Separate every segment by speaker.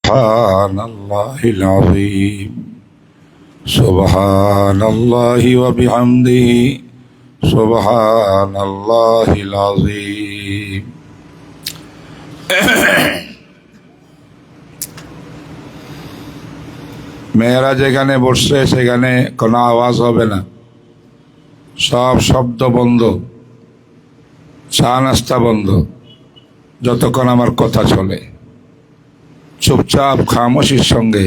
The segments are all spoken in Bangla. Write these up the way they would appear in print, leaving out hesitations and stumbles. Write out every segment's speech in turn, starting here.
Speaker 1: سبحان الله العظيم سبحان الله وبحمده سبحان الله العظيم মেয়েরা যেখানে বসছে সেখানে কোনো আওয়াজ হবে না, সব শব্দ বন্ধ, চা নাস্তা বন্ধ, যতক্ষণ আমার কথা চলে। চুপচাপ খামোশির সঙ্গে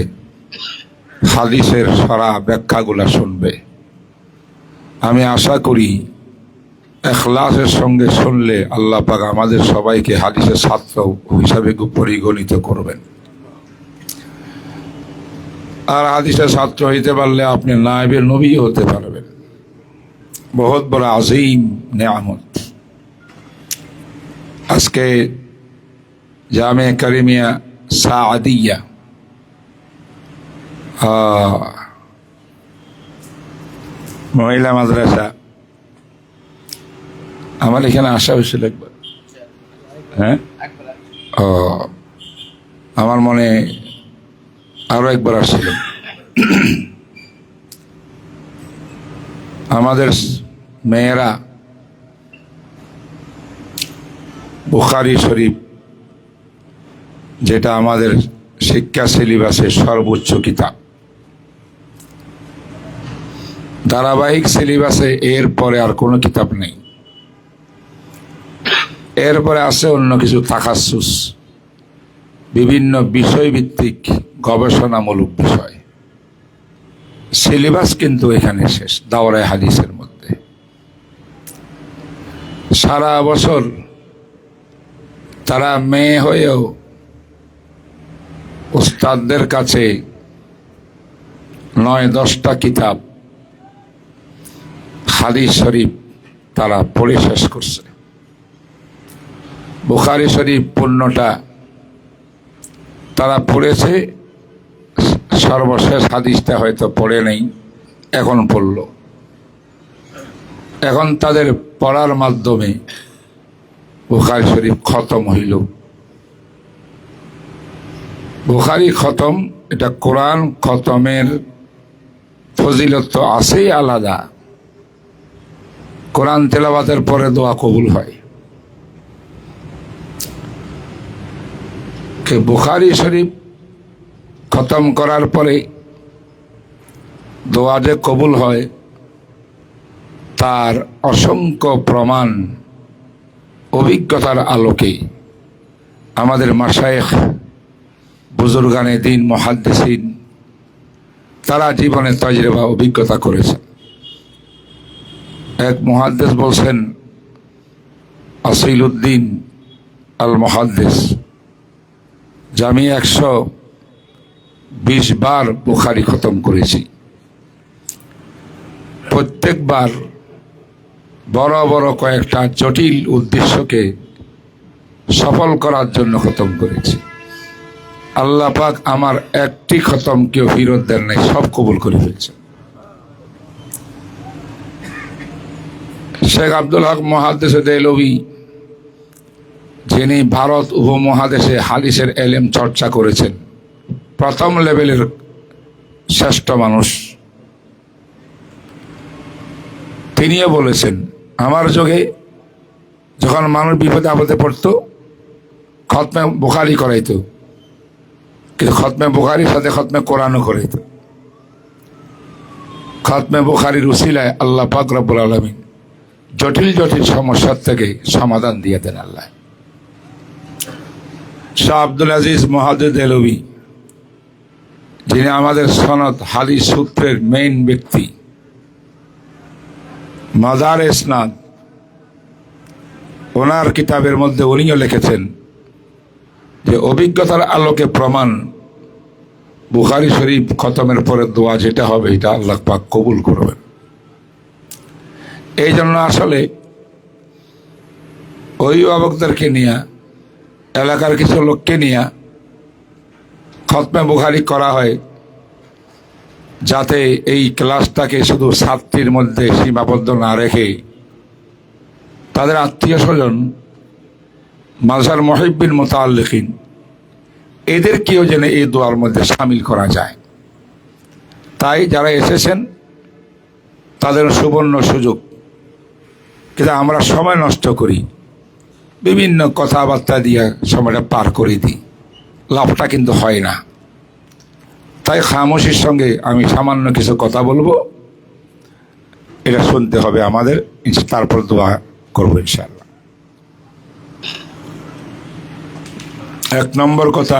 Speaker 1: হাদিসের সারা ব্যাখ্যাগুলা শুনবে। আমি আশা করি ইখলাসের সঙ্গে শুনলে আল্লাহ পাক আমাদের সবাইকে হাদিসের ছাত্র হিসাবে পরিগণিত করবেন। আর হাদিসের ছাত্র হইতে পারলে আপনি নায়েবে নবী হতে পারবেন। বহুত বড় আজিম নেয়ামত। আজকে জামে কারিমিয়া সাআদিয়া মহিলা মাদ্রাসা, আমার এখানে আসা হয়েছিল একবার। হ্যাঁ, আমার মনে আরো একবার আসছিলাম। আমাদের মেয়েরা বুখারী শরীফ, যেটা আমাদের শিক্ষা সিলেবাসের সর্বোচ্চ কিতাব, ধারাবাহিক সিলেবাসে এর পরে আর কোনো কিতাব নেই। এরপরে আছে অন্য কিছু তাখাসুস, বিভিন্ন বিষয়ভিত্তিক গবেষণামূলক বিষয়। সিলেবাস কিন্তু এখানে শেষ দাওরায়ে হাদিসের মধ্যে। সারা বছর তারা মেয়ে হয়েও উস্তাদদের কাছে ৯-১০টা কিতাব হাদিস শরীফ তারা পড়ে শেষ করছে। বুখারী শরীফ পূর্ণটা তারা পড়েছে, সর্বশেষ হাদিসটা হয়তো পড়ে নেই, এখন পড়ল। এখন তাদের পড়ার মাধ্যমে বুখারী শরীফ খতম হইল। বুখারী খতম, এটা কোরআন খতমের ফজিলত তো আছেই আলাদা। কোরআন তেলাওয়াতের পরে দোয়া কবুল হয়। বুখারী শরীফ খতম করার পরে দোয়া যে কবুল হয় তার অসংখ্য প্রমাণ অভিজ্ঞতার আলোকে আমাদের মাশায়েখ বুজুর্গানে দিন মুহাদ্দিসিন তারা জীবনে তাজরিবা অভিজ্ঞতা করেছেন। এক মুহাদ্দিস বলছেন, আসিলউদ্দিন আল মুহাদ্দিস, যে আমি 120 বার বুখারী খতম করেছি। প্রত্যেকবার বড় বড় কয়েকটা জটিল উদ্দেশ্যকে সফল করার জন্য খতম করেছি। আল্লাহ পাক আমার একটি খতম কেউ ফিরত দেন নাই, সব কবুল করে ফেলছে। শেখ আব্দুল হক মুহাদ্দিস দেহলভী, যিনি ভারত উপমহাদেশে হাদিসের এলেম চর্চা করেছেন, প্রথম লেভেলের শ্রেষ্ঠ মানুষ, তিনিও বলেছেন, আমার যুগে যখন মানুষ বিপদে আপদে পড়তো খতমে বুখারী করাইতো, কিন্তু খতমে বুখারীর সাথে খতমে কোরআনও করাইতো। খতমে বুখারীর উসিলায় আল্লাহ পাক রব্বুল আলামিন জটিল জটিল সমস্যার থেকে সমাধান দিয়ে দেন আল্লাহ। শাহ আব্দুল আজিজ মুহাদ্দিস দেহলভী, যিনি আমাদের সনদ হাদিস সূত্রের মেইন ব্যক্তি, মাদার ইসনাদ, ওনার কিতাবের মধ্যে উনিও লিখেছেন যে অভিজ্ঞতার আলোকে প্রমাণ বুখারী শরীফ খতমের পরে দোয়া যেটা হবে এটা আল্লাহ পাক কবুল করবেন। এই জন্য আসলে অভিভাবকদেরকে নিয়ে, এলাকার কিছু লোককে নিয়ে খতমে বুখারী করা হয়, যাতে এই ক্লাসটাকে শুধু ছাত্রীর মধ্যে সীমাবদ্ধ না রেখে তাদের আত্মীয় স্বজন, মাজার মুহিব্বিন মুতাআল্লিকিন এদেরকেও যেন এই দোয়ার মধ্যে সামিল করা যায়। তাই যারা এসেছেন তাদের সুবর্ণ সুযোগ, কিন্তু আমরা সময় নষ্ট করি, বিভিন্ন কথাবার্তা দিয়ে সময়টা পার করে দিই, লাভটা কিন্তু হয় না। তাই খামোশির সঙ্গে আমি সামান্য কিছু কথা বলবো, এটা শুনতে হবে আমাদের, তারপর দোয়া করবো ইনশাআল্লাহ। এক নম্বর কথা,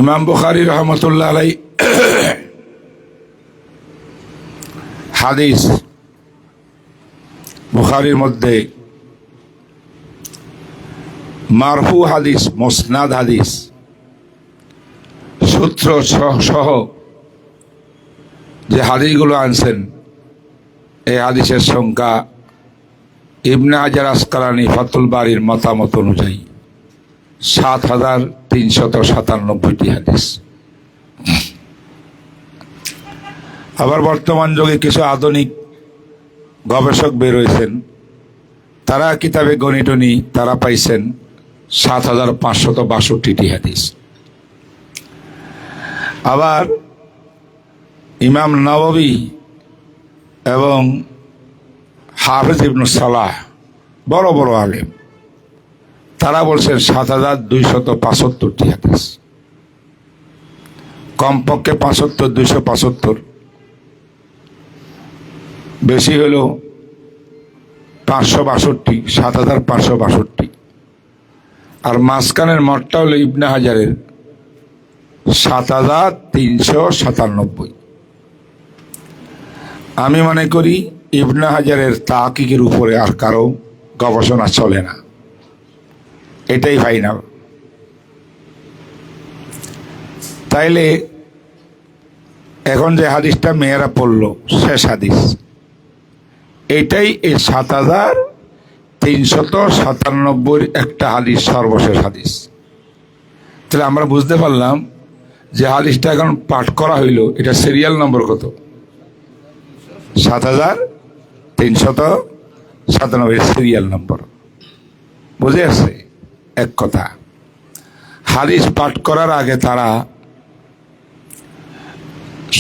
Speaker 1: ইমাম বুখারী রহমতুল্লাহ আলাইহি হাদিস, বুখারীর মধ্যে মারফু হাদিস, মুসনাদ হাদিস, সূত্র সহ যে হাদিসগুলো আনছেন, এই হাদিসের সংখ্যা ইবনে হাজার আসকালানী ফাতুল বারীর মতামত অনুযায়ী ৭,৩৯৭টি হাদিস। আবার বর্তমান যুগে কিছু আধুনিক গবেষক বের হয়েছেন, তারা কিতাবে গণিটনি তারা পাইছেন ৭,৫৬২টি হাদিস। আবার ইমাম নববী এবং হাফেজ ইবনে সালাহ, বড় বড় আলেম, তারা বলছেন ৭,২৭৫টি হাদিস। কমপক্ষে ৭৫, ২৭৫, বেশি হলো ৫৬২, ৭,৫৬২। আর মাঝখানের মঠটা হলো ইবনে হাজারের ৭,৩৯৭। আমি মনে করি ইবনে হাজারের তাহকিকের উপরে আর কারো গবেষণা চলে না, এটাই ফাইনাল। তাইলে এখন যে হাদিসটা মেয়েরা পড়ল, শেষ হাদিস, এটাই এই ৭,৩৯৭ একটা হাদিস, সর্বশেষ হাদিস। তাহলে আমরা বুঝতে পারলাম যে হাদিসটা এখন পাঠ করা হইল, এটা সিরিয়াল নম্বর কত? ৭,৩৯৭ সিরিয়াল নম্বর। বুঝে আসছে? এক কথা, হাদিস পাঠ করার আগে তারা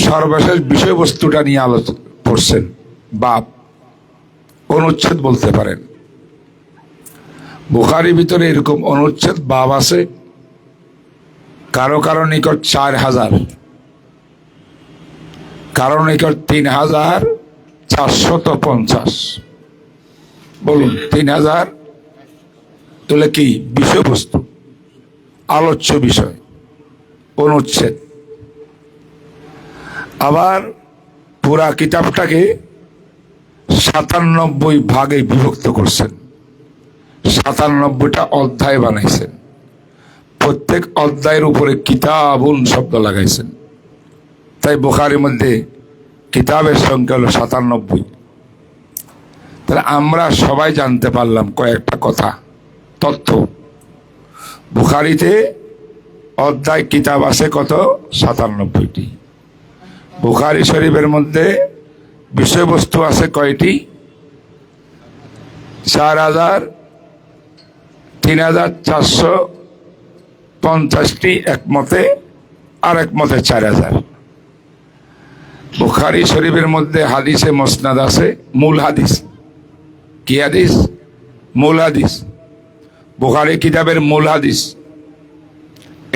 Speaker 1: সর্বশেষ বিষয়বস্তুটা নিয়ে আলোচনা করছেন, বাব, অনুচ্ছেদ বলতে পারেন। বুখারীর ভিতরে এরকম অনুচ্ছেদ বাব আছে কারো কারো নিকট ৪,০০০, কারো নিকট ৩,৪৫০। বলুন, ৩,০০০ তাহলে কি বিষয়বস্তু, আলোচ্য বিষয়, অনুচ্ছেদ। আবার পুরা কিতাবটাকে ৯৭ ভাগে বিভক্ত করছেন, ৯৭টা অধ্যায় বানাইছেন, প্রত্যেক অধ্যায়ের উপরে কিতাবুন শব্দ লাগাইছেন। তাই বুখারীর মধ্যে কিতাবের সংখ্যা হলো ৯৭। তাহলে আমরা সবাই জানতে পারলাম কয়েকটা কথা, তথ্য। বুখারীতে অধ্যায় কিতাব আছে কত? ৯৭টি। বুখারী শরীফের মধ্যে বিষয়বস্তু আছে কয়টি? ৩,৪৫০টি একমতে, আর একমতে ৪,০০০। বুখারী শরীফের মধ্যে হাদিসে মুসনাদ আছে, মূল হাদিস। কি হাদিস? মূল হাদিস। বুখারী কিতাবের মূল হাদিস,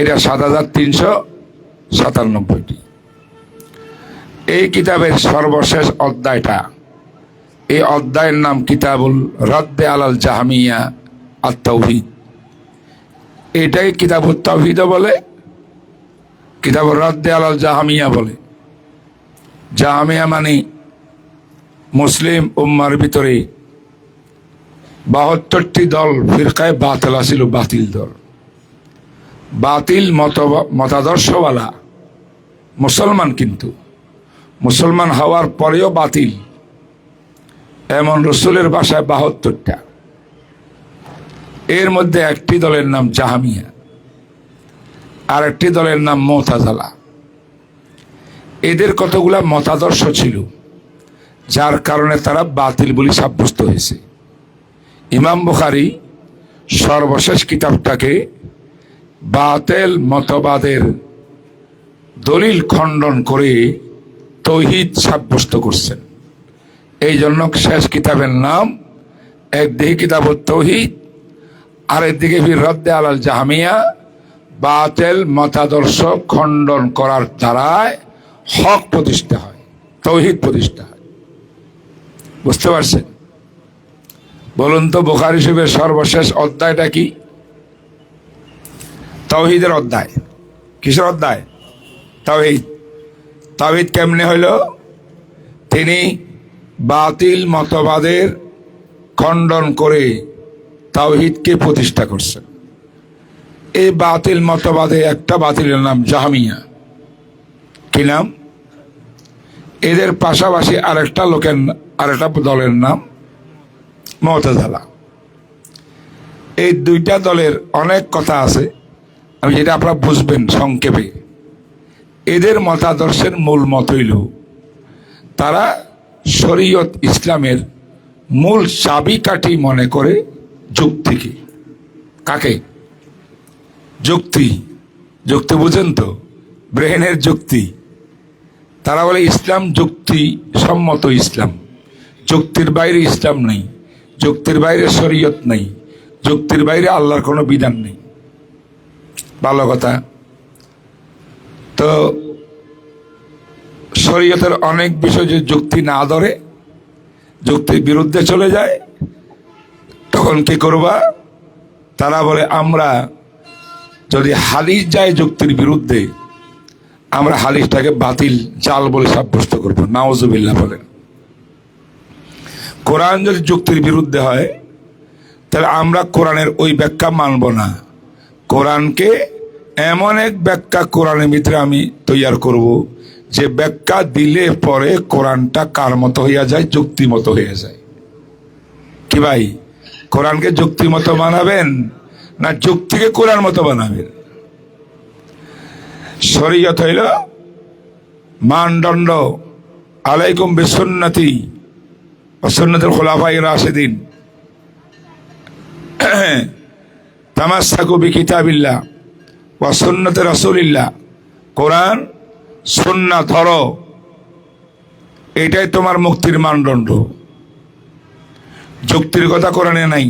Speaker 1: এটা ৭,৩৯৭টি। এই কিতাবের সর্বশেষ অধ্যায়টা, এই অধ্যায়ের নাম কিতাবুল রদ্দে আলাল জাহমিয়া আত-তাওহীদ। এটাই কিতাবুত তাওহীদও বলে, কিতাবুর রদ্দে আলাল জাহমিয়া বলে। জাহমিয়া মানে মুসলিম উম্মার ভিতরে ৭২টি দল, ফিরকায়ে বাতিল ছিল, বাতিল দল, বাতিল মতাদর্শওয়ালা মুসলমান, কিন্তু মুসলমান হওয়ার পরেও বাতিল, এমন রসুলের ভাষায় ৭২টা। এর মধ্যে একটি দলের নাম জাহমিয়া, আর একটি দলের নাম মুতাজিলা। এদের কতগুলা মতাদর্শ ছিল, যার কারণে তারা বাতিল বলে সাব্যস্ত হয়েছে। ইমাম বুখারী সর্বশেষ কিতাবটাকে বাতিল মতবাদের দলিল খণ্ডন করে তৌহিদ সাব্যস্ত করছেন। এই জন্য শেষ কিতাবের নাম একদিকে কিতাবুত তৌহিদ, আরেকদিকে ফির রদ্দে আলাল জাহমিয়া, বাতিল মতাদর্শ খণ্ডন করার দ্বারায় হক প্রতিষ্ঠা হয়, তৌহিদ প্রতিষ্ঠা হয়। বুঝতে পারছেন? বলুন তো বুখারী শরীফের সর্বশেষ অধ্যায়টা কি? তাওহীদের অধ্যায়। কিসের অধ্যায়? তাওহীদ। তাওহীদ কেমনে হইল? তিনি বাতিল মতবাদের খণ্ডন করে তাওহীদকে প্রতিষ্ঠা করছেন। এই বাতিল মতবাদে একটা বাতিলের নাম জাহমিয়া। কি নাম? এদের পাশাপাশি আরেকটা দলের নাম মুতাজিলা। এই দুইটা দলের অনেক কথা আছে, আমি যেটা আপনারা বুঝবেন সংক্ষেপে। এদের মতাদর্শের মূল মত হইল তারা শরীয়ত ইসলামের মূল চাবিকাঠি মনে করে যুক্তিকে। কাকে? যুক্তি। যুক্তি বুঝেন তো? ব্রেনের যুক্তি। তারা বলে ইসলাম যুক্তি সম্মত ইসলাম, যুক্তির বাইরে ইসলাম নেই, যুক্তির বাইরে শরীয়ত নেই, যুক্তির বাইরে আল্লাহর কোনো বিধান নেই। ভালো কথা। তো শরীয়তের অনেক বিষয় যে যুক্তি না ধরে, যুক্তির বিরুদ্ধে চলে যায়, তখন কি করবা? তারা বলে আমরা যদি হাদিস যায় যুক্তির বিরুদ্ধে, আমরা হাদিসটাকে বাতিল জাল বলে সাব্যস্ত করব। নাউজুবিল্লাহ বলেন। কোরআন যদি যুক্তির বিরুদ্ধে হয়, তাহলে আমরা কোরআনের ওই ব্যাখ্যা মানব না। কোরআনকে এমন এক ব্যাখ্যা কোরআনের ভিতরে আমি তৈয়ার করব, যে ব্যাখ্যা দিলে পরে কোরআনটা কার মতো হইয়া যায়? যুক্তি মতো হইয়া যায়। কি ভাই, কোরআনকে যুক্তি মতো বানাবেন না যুক্তিকে কোরআন মতো বানাবেন? শরীয়ত হইল মানদণ্ড। আলাইকুম বিসুন্নতি ওয়া সুন্নাতুল খুলাফায়ে রাশিদিন, তামাসসাকু বিকিতাবিল্লাহ ওয়া সুন্নতি রাসূলিল্লাহ। কোরআন সুন্নাহ ধরো, এটাই তোমার মুক্তির মানদণ্ড। যুক্তির কথা কোরআনে নাই।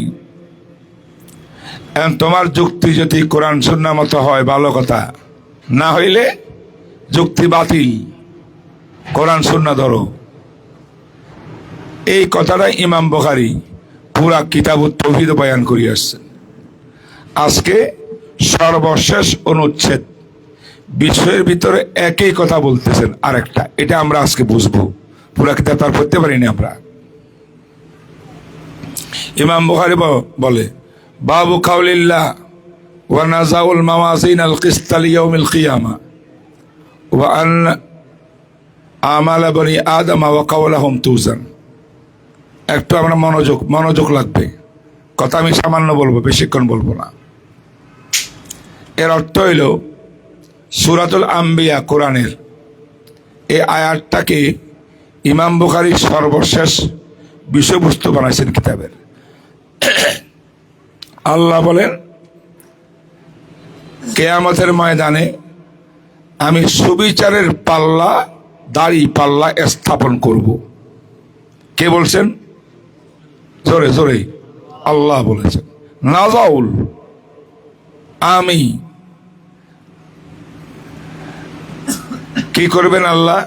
Speaker 1: এখন তোমার যুক্তি যদি কোরআন সুন্নাহ মতো হয় ভালো কথা, না হইলে যুক্তি বাতিল, কোরআন সুন্নাহ ধরো। এই কথাটা ইমাম বুখারী পুরা কিতাবুত তাওহীদ বয়ান করে আসছেন। আজকে সর্বশেষ অনুচ্ছেদ বিষয়ের ভিতরে একই কথা বলতেছেন আরেকটা। এটা আমরা আজকে বুঝবো। পুরা কিতাব তার পড়তে পারিনি আমরা। ইমাম বুখারী বলে, বাবু কাউলিল্লাহ ওয়া নাযাউল মাওয়াজিন আল কিসত লিয়াউমিল কিয়ামা ওয়া আন আমাল বনি আদম ওয়া কাওলাহুম তুজান। একটু আমরা মনোযোগ লাগবে। কথা আমি সামান্য বলবো, বেশিক্ষণ বলবো না। এর অর্থ হইল সূরাতুল আম্বিয়া কোরআনের এই আয়াতটাকে ইমাম বুখারী সর্বশেষ বিষয়বস্তু বানাইছেন কিতাবের। আল্লাহ বলেন, কিয়ামতের ময়দানে আমি সুবিচারের পাল্লা, দাড়ি পাল্লা স্থাপন করব। কে বলছেন? জোরে জোরে আল্লাহ বলেছেন। নাজাউল, আমি। কি করবেন আল্লাহ?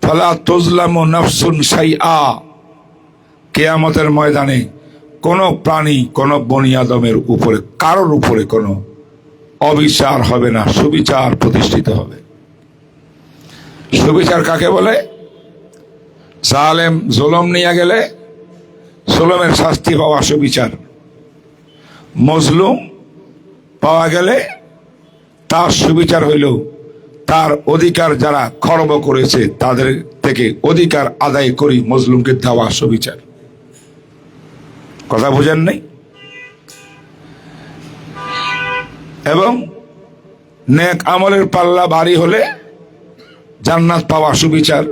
Speaker 1: ফালা তুজলামু নাফসুন শাইআ। কিয়ামতের ময়দানে কোন প্রাণী, কোন বনি আদমের উপরে, কারোর উপরে কোনো অবিচার হবে না, সুবিচার প্রতিষ্ঠিত হবে। সুবিচার কাকে বলে? জালেম জুলুম নিয়ে গেলে জুলুমের শাস্তি পাওয়া সুবিচার। মজলুম পাওয়া গেলে তার সুবিচার হইল তার অধিকার যারা খর্ব করেছে তাদের থেকে অধিকার আদায় করি মজলুমকে দেওয়া সুবিচার। কথা বুঝেন নাই? এবং নেক আমলের পাল্লা ভারী হলে জান্নাত পাওয়া সুবিচার,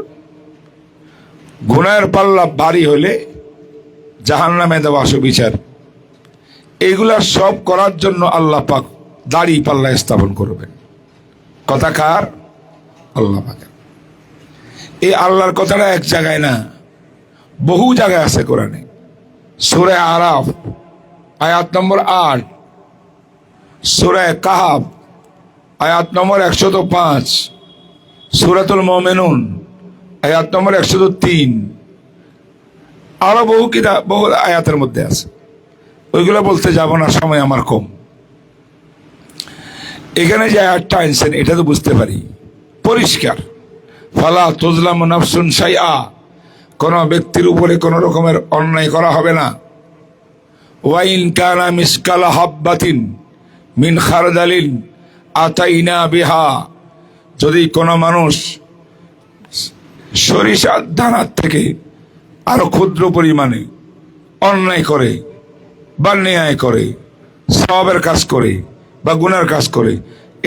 Speaker 1: গুনাহের পাল্লা ভারী হলে জাহান্নামে দেওয়া সুবিচার। এইগুলা সব করার জন্য আল্লাহ পাক দাড়ি পাল্লা স্থাপন করবেন। কথা কার? আল্লাহ পাকের। এই আল্লাহর কথাটা এক জায়গায় না, বহু জায়গায় আছে কোরআনে। সূরা আরাফ আয়াত নম্বর 8, সূরা কাহাফ আয়াত নম্বর 105, সূরাতুল মুমিনুন আয়াত নম্বর 103, আরো বহু আয়াতের মধ্যে আছে। ওইগুলো বলতে যাব না, সময় আমার কম। এখানে যে আয়াতটা আনছেন এটা তো বুঝতে পারি পরিষ্কার, ফালা তুজলামু নাফসুন শাইআ, কোন ব্যক্তির উপরে কোন রকমের অন্যায় করা হবে না। ওয়াইন কানা মিসকালা হাব্বাতিন মিন খারদালিন আতাইনা বিহা, যদি কোন মানুষ সরিষার দানার থেকে আরো ক্ষুদ্র পরিমাণে অন্যায় করে বা ন্যায় করে, সওয়াবের কাজ করে বা গুনার কাজ করে,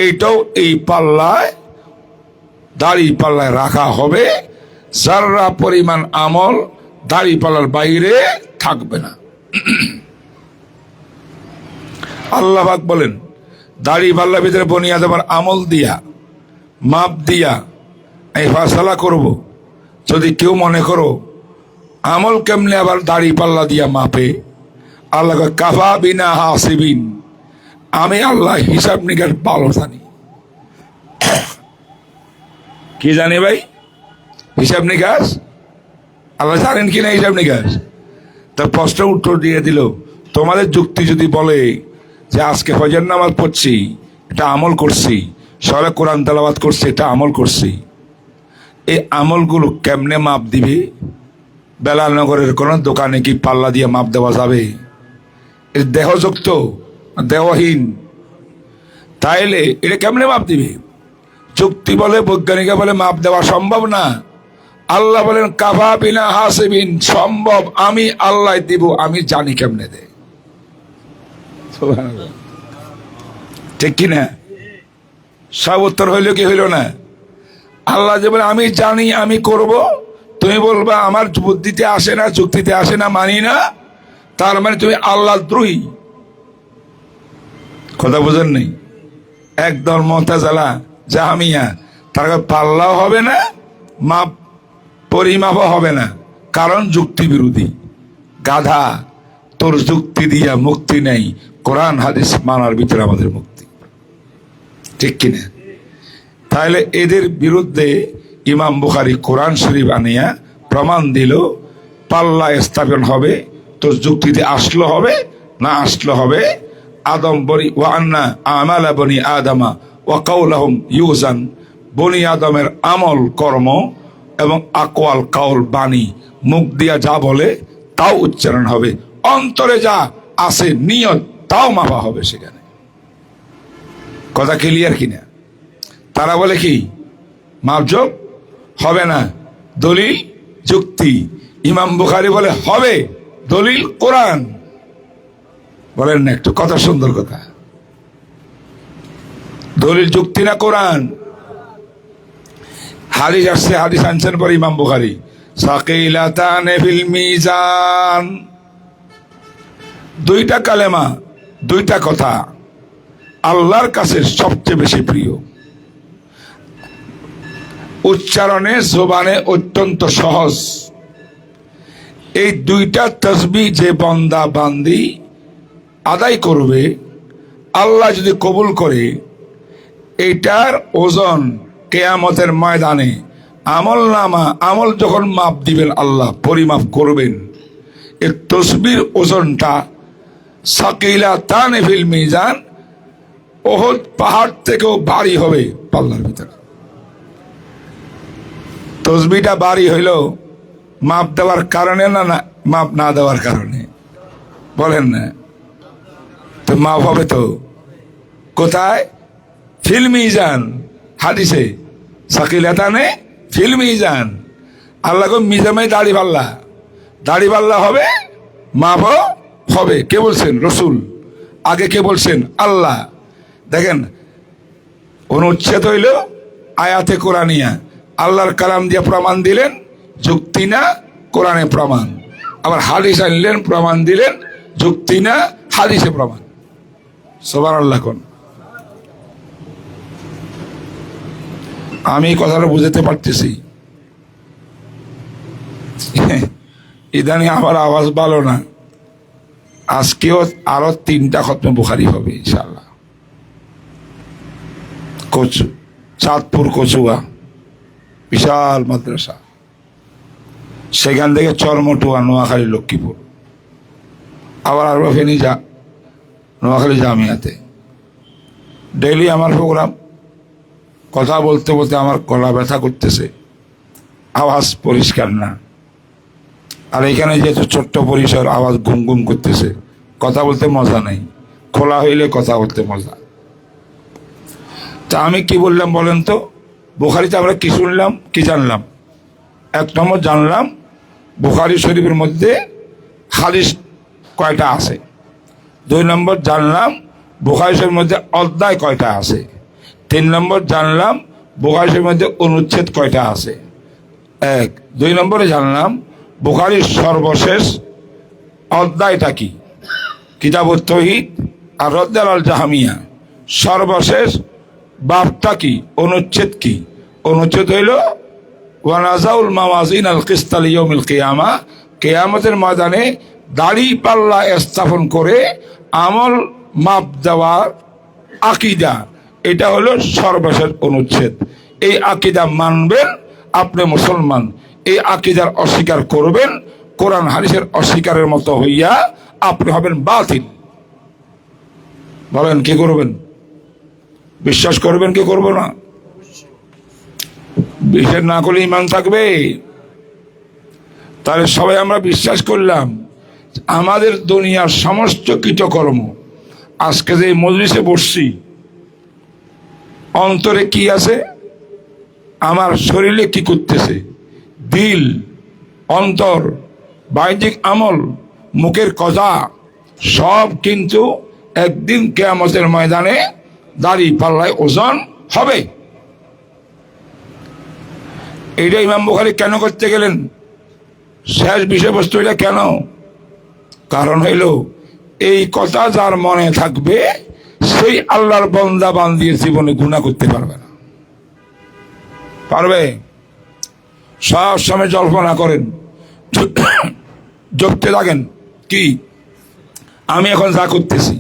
Speaker 1: এইটাও এই পাল্লায়, দাড়ি পাল্লায় রাখা হবে। যারা পরিমাণ আমল দাড়ি পাল্লার বাইরে থাকবে না। আল্লাহ পাক বলেন, দাড়ি পাল্লার ভিতরে বনিয়া দেবার আমল দিয়া, মাপ দিয়া এই ফায়সালা করব। যদি কেউ মনে করো আমল কেমনে আবার দাড়ি পাল্লা দিয়া মাপে, আল্লাহ কাফা বিনা হাসিবিন, আমি আল্লাহ হিসাব নিকাশ ভালো জানি। কি জানি ভাই? হিসাব নিকাশ আল্লাহ জানেন কিনা হিসাব নিকাশ? তার প্রশ্ন উত্তর দিয়ে দিল, তোমাদের যুক্তি যদি বলে যে আজকে ফজর নামাজ পড়ছি এটা আমল করছি, সরে কোরআন তেলাওয়াত করছি এটা আমল করছি, এই আমলগুলো কেমনে মাপ দিবে? বেলালনগরের কোন দোকানে কি পাল্লা দিয়ে মাপ দেওয়া যাবে? এর দেহযুক্ত দেহহীন, তাইলে এটা কেমনে মাপ দিবে? যুক্তি বলে, বৈজ্ঞানিক বলে মাপ দেওয়া সম্ভব না। আল্লাহ বলেন কাফা বিনা হাসিবিন, সম্ভব, আমি আল্লাহ দিব, আমি জানি কেমনে দে। ঠিক কিনা? সব উত্তর হইল কি হইল না? আল্লাহ যে বলে আমি জানি আমি করব, তুমি বলবা আমার বুদ্ধিতে আসে না, যুক্তিতে আসে না, মানি না, তার মানে তুমি আল্লাহ দ্রোহী। কথা বুঝেন নেই? একদল মুতাজিলা জাহমিয়া, তার পাল্লাও হবে না, মাপ পরিমাপও হবে না, কারণ যুক্তি বিরোধী। গাধা, তোর যুক্তি দিয়া মুক্তি নেই, কোরআন হাদিস মানার ভিতরে আমাদের মুক্তি। ঠিক কিনা? তাহলে এদের বিরুদ্ধে ইমাম বুখারী কোরআন শরীফ আনিয়া প্রমাণ দিল, পাল্লা স্থাপন হবে, তোর যুক্তিতে আসলো হবে, না আসলো হবে। আদম বনি ওয়া আন্না আমালা বনি আদামা ওয়া কাউলাহুম ইউজান, বনি আদমের আমল কর্ম এবং আকওয়াল কাউল বাণী, মুখ দিয়া যা বলে তাও উচ্চারণ হবে, অন্তরে যা আছে নিয়ত তাও মাপা হবে সেখানে। কথা ক্লিয়ার কিনা? তারা বলে কি মাপজোক হবে না, দলিল যুক্তি। ইমাম বুখারী বলে হবে, দলিল কোরআন। বলেন না একটু, কথা সুন্দর কথা, দলিল যুক্তি না কোরআন? হাদিস আসছে, হাদিস আনছেন পরে ইমাম বুখারী, সাকিলাতান ফিল মিজান, দুইটা কালেমা, দুইটা কথা আল্লাহর কাছে সবচেয়ে বেশি প্রিয়, উচ্চারণে জবানে অত্যন্ত সহজ। এই দুইটা তাসবিহ যে বান্দা বান্দি আদায় করবে, আল্লাহ যদি কবুল করে, এইটার ওজন কিয়ামতের ময়দানে আমল নামা, আমল যখন মাপ দিবেন আল্লাহ পরিমাপ করবেন, এই তাসবিহর ওজনটা সাকিলাতান ফিল মিজান, ওহদ পাহাড় থেকেও ভারী হবে পাল্লার ভিতরে। তাসবিহটা ভারী হইল মাপ দেওয়ার কারণে না মাপ না দেওয়ার কারণে? বলেন না তো? মাপ হবে তো কোথায়? ফিল মিজান, হাদিসে সাকিলাতানে ফিল মিজান। আল্লাহ গো মিজামে দাড়ি পাল্লা, দাড়ি পাল্লা হবে, মাপও হবে। কে বলছেন? রসুল। আগে কে বলছেন? আল্লাহ। দেখেন, অনুচ্ছেদ হইল আয়াতে কোরআনিয়া, আল্লাহর কালাম দিয়ে প্রমাণ দিলেন, যুক্তি না কোরআনে প্রমাণ। আবার হাদিস আনলেন, প্রমাণ দিলেন, যুক্তি না হাদিসে প্রমাণ। সুবহানাল্লাহ কোন আমি কথাটা বুঝাতে পারতেছি। ইদানিং আমার আওয়াজ ভালো না। আজকেও আরো 3টা খতমে বুখারি হবে ইনশাআল্লাহ। চাঁদপুর কচুয়া বিশাল মাদ্রাসা, সেখান থেকে চরমটুয়া, নোয়াখালী, লক্ষ্মীপুর, আবার আরো ফেনী নোয়াখালী জামিয়াতে ডেইলি আমার প্রোগ্রাম। কথা বলতে বলতে আমার গলা ব্যথা করতেছে, আওয়াজ পরিষ্কার না। আর এখানে যেহেতু ছোট্ট পরিসর, আওয়াজ গুম গুম করতেছে, কথা বলতে মজা নেই। খোলা হইলে কথা বলতে মজা। তা আমি কি বললাম বলেন তো? বুখারিতে আমরা কি শুনলাম, কি জানলাম? 1 নম্বর জানলাম বুখারী শরীফের মধ্যে হাদিস কয়টা আছে। 2 নম্বর জানলাম বুখারী শরীফের মধ্যে অধ্যায় কয়টা আছে। 3 নম্বর জানলাম বুখারী শরীফের মধ্যে অনুচ্ছেদ কয়টা আছে। 1। 2 নম্বরে জানলাম বুখারীর সর্বশেষ অধ্যায়টা কি, কিতাবুত তাওহীদ আর রদ্দ আল জাহমিয়া। সর্বশেষ বাবটা কি, অনুচ্ছেদ কি? অনুচ্ছেদ হইল ওয়ানাজাউল মাওয়াজিন আল কিসতা লিয়াউমিল কিয়ামা, কিয়ামতের ময়দানে দাড়ি পাল্লা স্থাপন করে আমল মাপ দেওয়ার আকীদা। এটা হলো সর্বশেষ অনুচ্ছেদ। এই আকীদা মানবেন, আপনি মুসলমান। এই আকীদার অস্বীকার করবেন, কোরআন হাদিসের অস্বীকারের মতো হইয়া আপনি হবেন বাতিল। বলেন কি করবেন? বিশ্বাস করবেন কি করবো না? বিশ্বাস না করলে ইমান থাকবে? তাহলে সবাই আমরা বিশ্বাস করলাম আমাদের দুনিয়ার সমস্ত কৃতকর্ম, আজকে যে মজলিসে বসছি, অন্তরে কি আছে, আমার শরীরে কি করতেছে, দিল, অন্তর, বাহ্যিক আমল, মুখের কথা, সব কিন্তু একদিন কিয়ামতের ময়দানে দাড়ি পাল্লায় ওজন হবে। এইটা ইমাম বুখারী কেন করতে গেলেন? শেষ বিষয়বস্তু এটা কেন? কারণ হইল এই কথা যার মনে থাকবে সেই আল্লাহর বান্দা বান্দির জীবনে গুনাহ করতে পারবে না। পারবে? সব সময় জল্পনা করেন, জপতে থাকেন কি আমি এখন যা করতেছি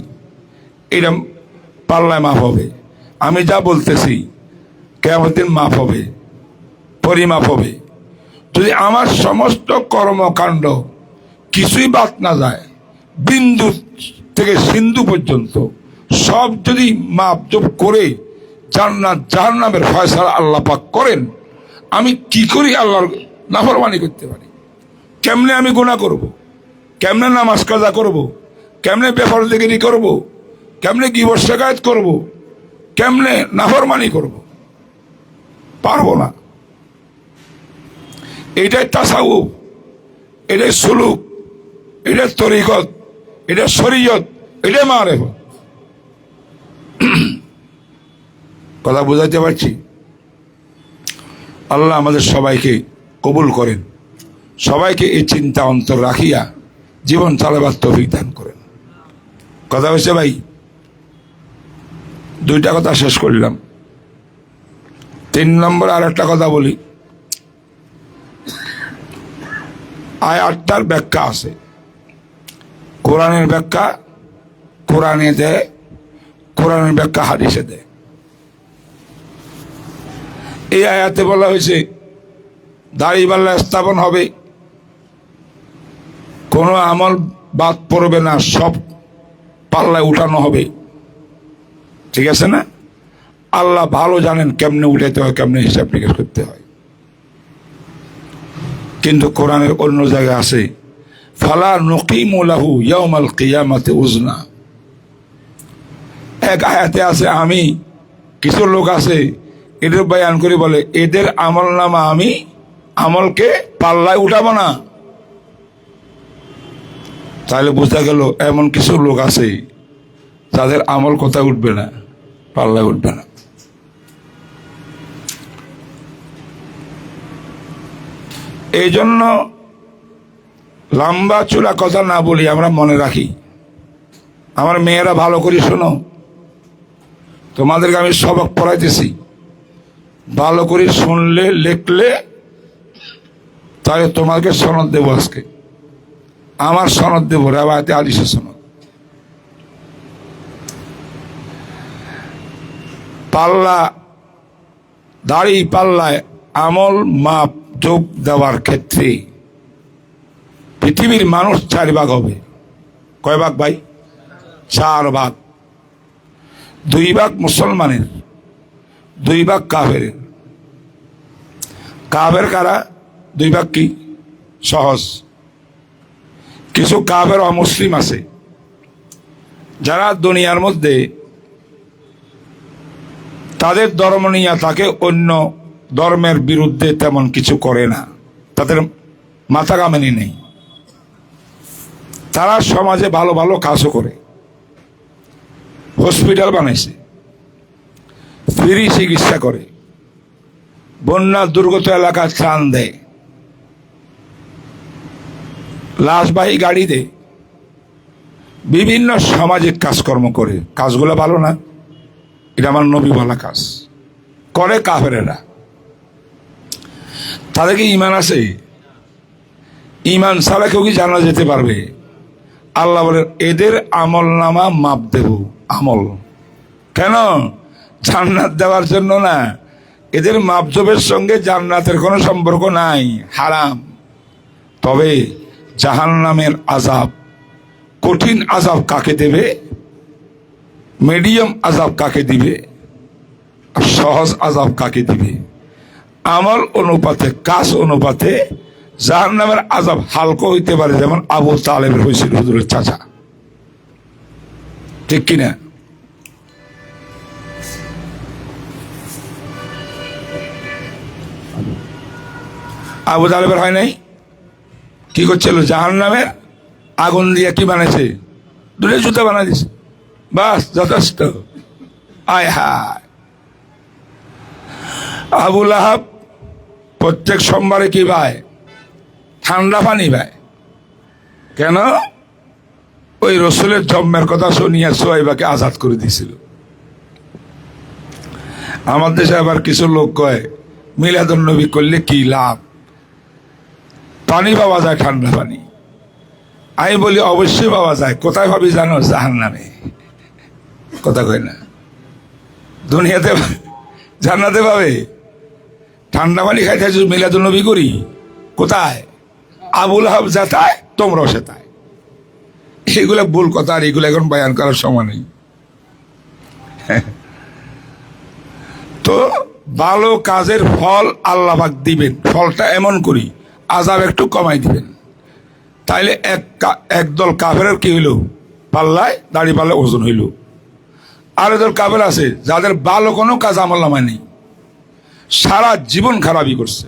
Speaker 1: এটা পাল্লায় মাপ হবে, আমি যা বলতেছি কিয়ামতের দিন মাপ হবে, পরিমাপ হবে। যদি আমার সমস্ত কর্মকাণ্ড কিছুই বাদ না যায়, বিন্দু থেকে সিন্ধু পর্যন্ত সব যদি মাপ জপ করে জান্নাত জাহান্নামের ফয়সালা আল্লাহ পাক করেন, আমি কি করি আল্লাহর নাফরমানি করতে পারি? কেমনে আমি গুনাহ করব? কেমনে নামাজ কাজা করব? কেমনে বেফরজগিরি করব? কেমনে গীবত শিকায়ত করব? কেমনে নাফরমানি করব? পারবো না। এটাই তাসাউফ, এটাই সুলুক, এটাই তরিকত, এটা শরীয়ত, এটাই মারেফত। কথা বুঝাইতে পারছি? আল্লাহ আমাদের সবাইকে কবুল করেন, সবাইকে এই চিন্তা অন্তর রাখিয়া জীবন চালাবার তৌফিক দান করেন। কথা হয়েছে ভাই? 2টা কথা শেষ করলাম। 3 নম্বর আর একটা কথা বলি। আয়াতটার ব্যাখ্যা আছে, কোরআনের ব্যাখ্যা কোরআনে দেয়, কোরআনের ব্যাখ্যা হাদিসে দেয়। এই আয়াতে বলা হয়েছে দাড়ি পাল্লা স্থাপন হবে, কোনো আমল বাদ পড়বে না, সব পাল্লায় উঠানো হবে। ঠিক আছে না? আল্লাহ ভালো জানেন কেমনে উঠাইতে হয়, কেমনে হিসাব নিকাশ করতে হয়। কিন্তু কোরআনের অন্য জায়গায় আছে ফালা নুকিমু লাহু ইয়াউমাল কিয়ামাতি উজনা। এক আয়াতে আছে, আমি কিছু লোক আছে এদের বয়ান করে বলে এদের আমল নামা আমি আমলকে পাল্লায় উঠাবো না। তাহলে বোঝা গেল এমন কিছু লোক আছে তাদের আমল কোথায় উঠবে না, পাল্লায় উঠবে না। এই জন্য লম্বা চূড়া কথা না বলি, আমরা মনে রাখি। আমার মেয়েরা ভালো করে শোনো, তোমাদেরকে আমি সবক পড়াইতেছি, ভালো করে শুনলে লিখলে তাহলে তোমাকে সনদ দেবো। আজকে আমার সনদ দেবো, রেওয়ায়েতে হাদিসের সনদ। পাল্লা, দাড়ি পাল্লায় আমল মাপ যোগ দেওয়ার ক্ষেত্রে পৃথিবীর মানুষ 4 ভাগ হবে। কয় ভাগ ভাই? 4 ভাগ। 2 ভাগ মুসলমানের, 2 ভাগ কাফেরের। কাফের কারা? 2 ভাগ কি? সহজ। কিছু কাফের অমুসলিম আছে যারা দুনিয়ার মধ্যে তাদের ধর্ম নিয়ে তাকে অন্য ধর্মের বিরুদ্ধে তেমন কিছু করে না, তাদের মাথা কামানি নেই। তারা সমাজে ভালো ভালো কাজও করে, হসপিটাল বানাইছে, ফ্রি চিকিৎসা করে, বন্যা দুর্গত এলাকায় ত্রাণ দেয়, লাশবাহী গাড়ি দেয়, বিভিন্ন সামাজিক কাজকর্ম করে। কাজগুলো ভালো না? এটা আমার নবী বলা কাজ করে কাফেরেরা। তাদের কি ইমান আছে? ইমান ছাড়া কেউ কি জানা যেতে পারবে? আল্লাহ বলেন এদের আমল নামা মাপ দেব। আমল কেন? জান্নাত দেওয়ার জন্য না। এদের মাপজবের সঙ্গে জান্নাতের কোনো সম্পর্ক নাই, হারাম। তবে জাহান্নামের আযাব, কঠিন আযাব কাকে দেবে, মিডিয়াম আযাব কাকে দিবে, সহজ আযাব কাকে দিবে, আমল অনুপাতে, কাজ অনুপাতে জাহান্নামের আযাব হালকা হইতে পারে। যেমন আবু তালেবের হয়েছিল, হুজুরের চাচা। ঠিক কিনা? আবু তালেবের হয় নাই? কি করছিল? জাহান্নামের আগুন দিয়ে কি বানাইছে? 2টা জুতা বানাই দিছে, বাস যথেষ্ট। আয় হায়। আবু লাহাব প্রত্যেক সোমবারে কি পায়? ঠান্ডা পানি পায়। কেন? ওই রসুলের জন্মের কথা শুনিয়া সুহাইবাকে আজাদ করে দিয়েছিল। আমার দেশে আবার কিছু লোক কয় মিলাদুন নবী করলে কি লাভ, পানি পাওয়া যায়, ঠান্ডা পানি। আমি বলি অবশ্যই পাওয়া যায়। কোথায় ভাবি জানো? জাহান্নামে। কথা কয় না? দুনিয়াতে জান্নাতে পাবে ঠান্ডা পানি খাইতে মিলাদুন নবী করি। কোথায়? আবুল আহাব যেতায় তোমরাও সেতায়। এগুলো ভুল কথা, আর এগুলো এখন বয়ান করার সময় নেই। তো ভালো কাজের ফল আল্লাহ পাক দিবেন। ফলটা এমন করি আযাব একটু কমাই দিবেন। তাইলে একদল কাফেরের কি হইল? পাল্লায় দাড়ি পাল্লায় ওজন হইল। আর একদল কাফের আছে যাদের ভালো কোনো কাজ আমল নামায় নেই, সারা জীবন খারাপই করছে।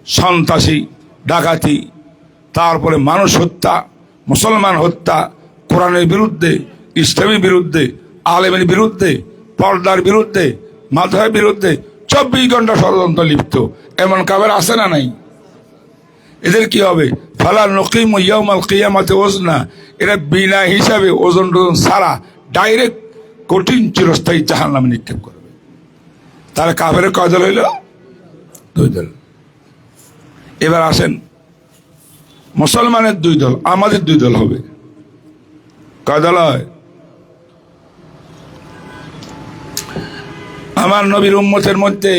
Speaker 1: সন্ত্রাসী, ডাকাতি, তারপরে মানুষ হত্যা, মুসলমান হত্যা, কোরআনের বিরুদ্ধে, ইসলামের বিরুদ্ধে, আলেমের বিরুদ্ধে, পর্দার বিরুদ্ধে, মাযহাবের বিরুদ্ধে 24 ঘন্টা ষড়যন্ত্র লিপ্ত এমন কাফের আছে না নাই? এদের কি হবে? ফালা নুকিমু ইয়াউমাল কিয়ামাতি ওজনা। এরা বিনা হিসাবে ওজন টোজন ছাড়া ডাইরেক্ট কঠিন চিরস্থায়ী জাহান্নামে নিক্ষেপ করবে। তাহলে কাফের কয় দল হইল? 2 দল। এবার আসেন মুসলমানের 2 দল, আমাদের 2 দল হবে। কয় দল হয়? আমার নবীর উম্মতের মধ্যে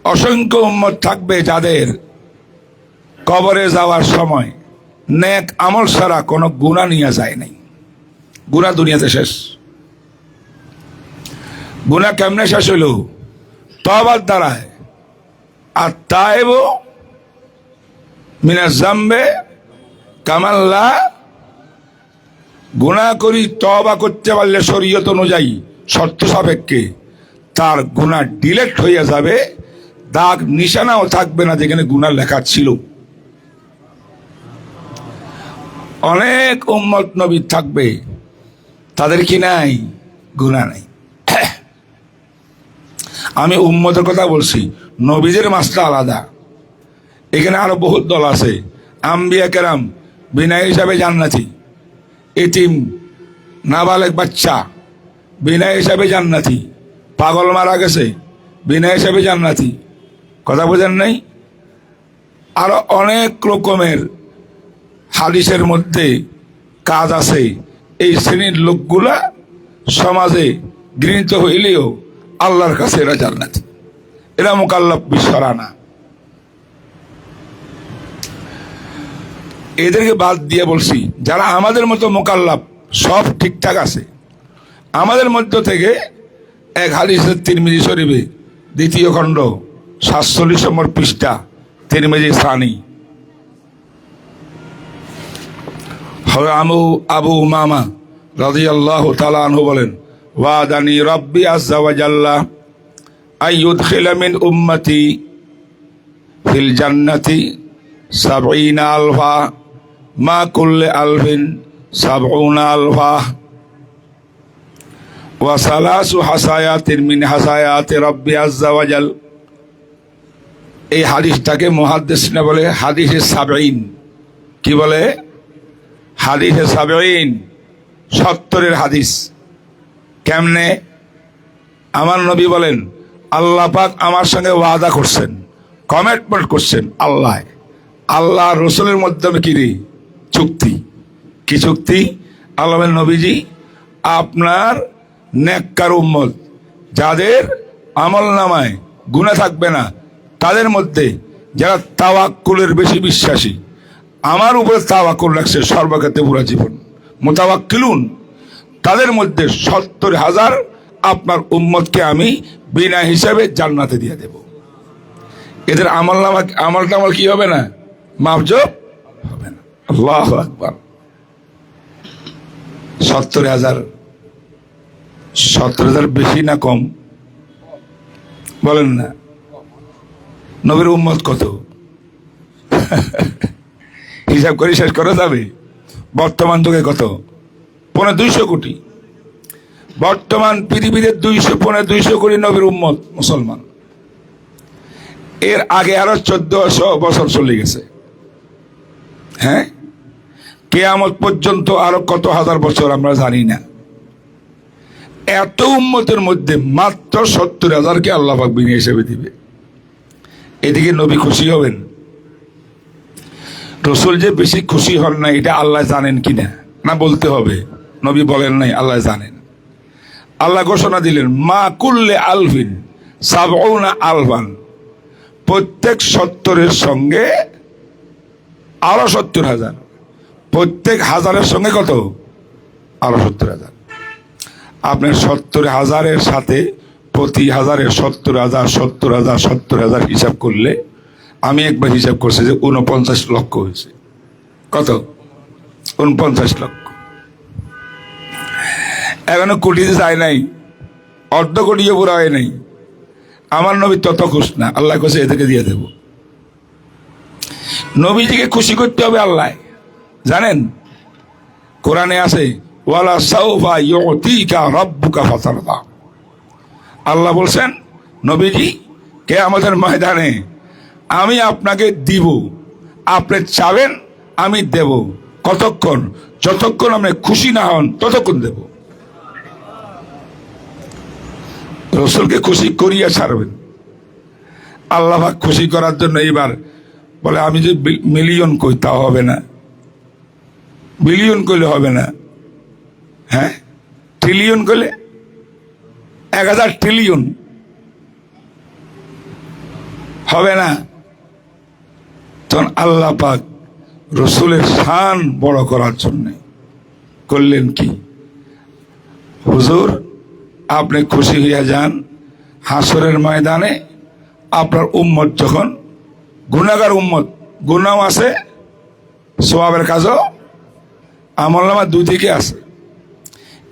Speaker 1: অসংখ্য উম্মত থাকবে যাদের কবরে যাওয়ার সময় নেক আমল ছাড়া কোনো গুনাহ নিয়ে যায় নাই। গুনাহ দুনিয়াতে শেষ। গুনাহ কেমনে শেষ হইল? তওবার দ্বারায়। আর তাইবু মিনাজ জামবে কামাল্লা। গুনাহ করি তওবা করতে পারলে শরীয়ত অনুযায়ী, শর্ত সাপেক্ষে তার গুনাহ ডিলেট হয়ে যাবে, দাগ নিশানাও থাকবে না যেখানে গুনাহ লেখা ছিল। অনেক উম্মত নবী থাকবে তাদের কি নাই? গুনাহ নাই। আমি উম্মতের কথা বলছি, নবীদের মাসলা আলাদা। এখানে আরো বহুত দল আছে। আম্বিয়া কেরাম বিনা হিসাবে জান্নাতি, এতিম নাবালেক বাচ্চা বিনা হিসাবে জান্নাতি, পাগল মারা গেছে বিনা হিসাবে জান্নাতি। কথা বোঝেন নাই? আরো অনেক রকমের হাদিসের মধ্যে কাজ আছে। এই শ্রেণীর লোকগুলা সমাজে গৃহীত হইলেও আল্লাহর কাছে এরা জান্নাতি, এরা মুকাল্লাফ বিশ্বরা না। এদেরকে বাদ দিয়ে বলছি যারা আমাদের মতো মুকাল্লাফ, সব ঠিকঠাক আছে। আমাদের মধ্য থেকে এক হাদিসের তিরমিজি শরীফে 2য় খণ্ড 47 নম্বর পৃষ্ঠা, তিরমিজি সানি, আবু উমামা রাদিয়াল্লাহু তাআলা আনহু বলেন, ওয়াদানি রাব্বি আযজা ওয়া জাল্লা আইয়ুদখিলা মিন উম্মতি ফিল জান্নাতি 70 আলফা মা কুল্লি আলফিন 70 আলফা ওয়া সালাসু হাসায়াতিন মিন হাসায়াতি রাব্বি আযজা ওয়া জাল। এই হাদিসটাকে মুহাদ্দিসরা বলে হাদিসে 70। কি বলে? হাদিসে 70, 70-এর হাদিস। কেমনে? আমার নবী বলেন, আল্লাহ পাক আমার সঙ্গে ওয়াদা করছেন, কমিটমেন্ট করছেন। আল্লাহ রসুলের মাধ্যমে কি রে? চুক্তি। কি চুক্তি? আল্লাহ বলেন, নবীজি আপনার নেককার উম্মত যাদের আমল নামায় গুনাহ থাকবে না, তাদের মধ্যে যারা তাওয়াক্কুলের বেশি বিশ্বাসী, আমার উপরে তাওয়াক্কুল রাখছে সর্বক্ষেত্রে পুরা জীবন, মুতাওয়াক্কিলুন, তাদের মধ্যে 70,000 আপনার উম্মতকে আমি বিনা হিসাবে জান্নাতে দিয়ে দেব। এদের আমল টামল কি হবে না? মাফজব হবে না। আল্লাহু আকবার। 70,000 বেশি না কম? বলেন না। নবীর উম্মত কত? হিসাব করে শেষ করা যাবে? বর্তমান যুগে কত? 250 কোটি। বর্তমান পৃথিবীতে 200 কোটি নবীর উম্মত মুসলমান। এর আগে আরো 1400 বছর চলে গেছে। হ্যাঁ, কিয়ামত পর্যন্ত আরো কত হাজার বছর আমরা জানি না। এত উম্মতের মধ্যে মাত্র 70,000কে আল্লাহ পাক বিনা হিসেবে দিবে। এদিকে নবী খুশি হবেন। রসুল যে বেশি খুশি হন না, এটা আল্লাহ জানেন কিনা? না বলতে হবে? নবী বলেন নাই, আল্লাহ জানেন। আল্লাহ ঘোষণা দিলেন, মা কুল্লে আলফিন 70 আলফান, প্রত্যেক 70-এর সঙ্গে আরো 70,000, প্রত্যেক 1000-এর সঙ্গে কত? আরো 70,000। আপনার 70,000-এর সাথে প্রতি 1000-এ 70,000 70,000 70,000 হিসাব করলে, আমি একবার হিসাব করছি যে 49 লক্ষ হয়েছে। কত? 49 লক্ষ। এখনো কোটিতে যায় নাই, অর্ধ কোটিও পুরা হয় নাই। আমার নবী তত খুশ না, আল্লাহ কাছে এদেরকে দিয়ে দেব। নবীজিকে খুশি করতে হবে আল্লাহ জানেন। কোরআনে আছে, ওয়ালা সাউফা ইউতিকা রাব্বুকা ফাতারদা। আল্লাহ বলছেন, নবীজি কিয়ামতের ময়দানে আমি আপনাকে দিব, আপনি চাবেন আমি দেব। কতক্ষণ? যতক্ষণ আপনি খুশি না হন ততক্ষণ দেব। রসুলকে খুশি করিয়া ছাড়বেন। আল্লাহ পাক খুশি করার জন্য এবার বলে, আমি যে মিলিয়ন কই তাও হবে না, বিলিয়ন কইলে হবে না, হ্যাঁ ট্রিলিয়ন কইলে 1000 ট্রিলিয়ন হবে না। তখন আল্লাহ পাক রসুলের শান বড় করার জন্য করলেন কি, হুজুর আপনি খুশি হইয়া যান, হাসরের ময়দানে আপনার উম্মত যখন গুনাহগার উম্মত, গুনাহ আছে সওয়াবের কাজও আমলনামা দুদিকে আছে,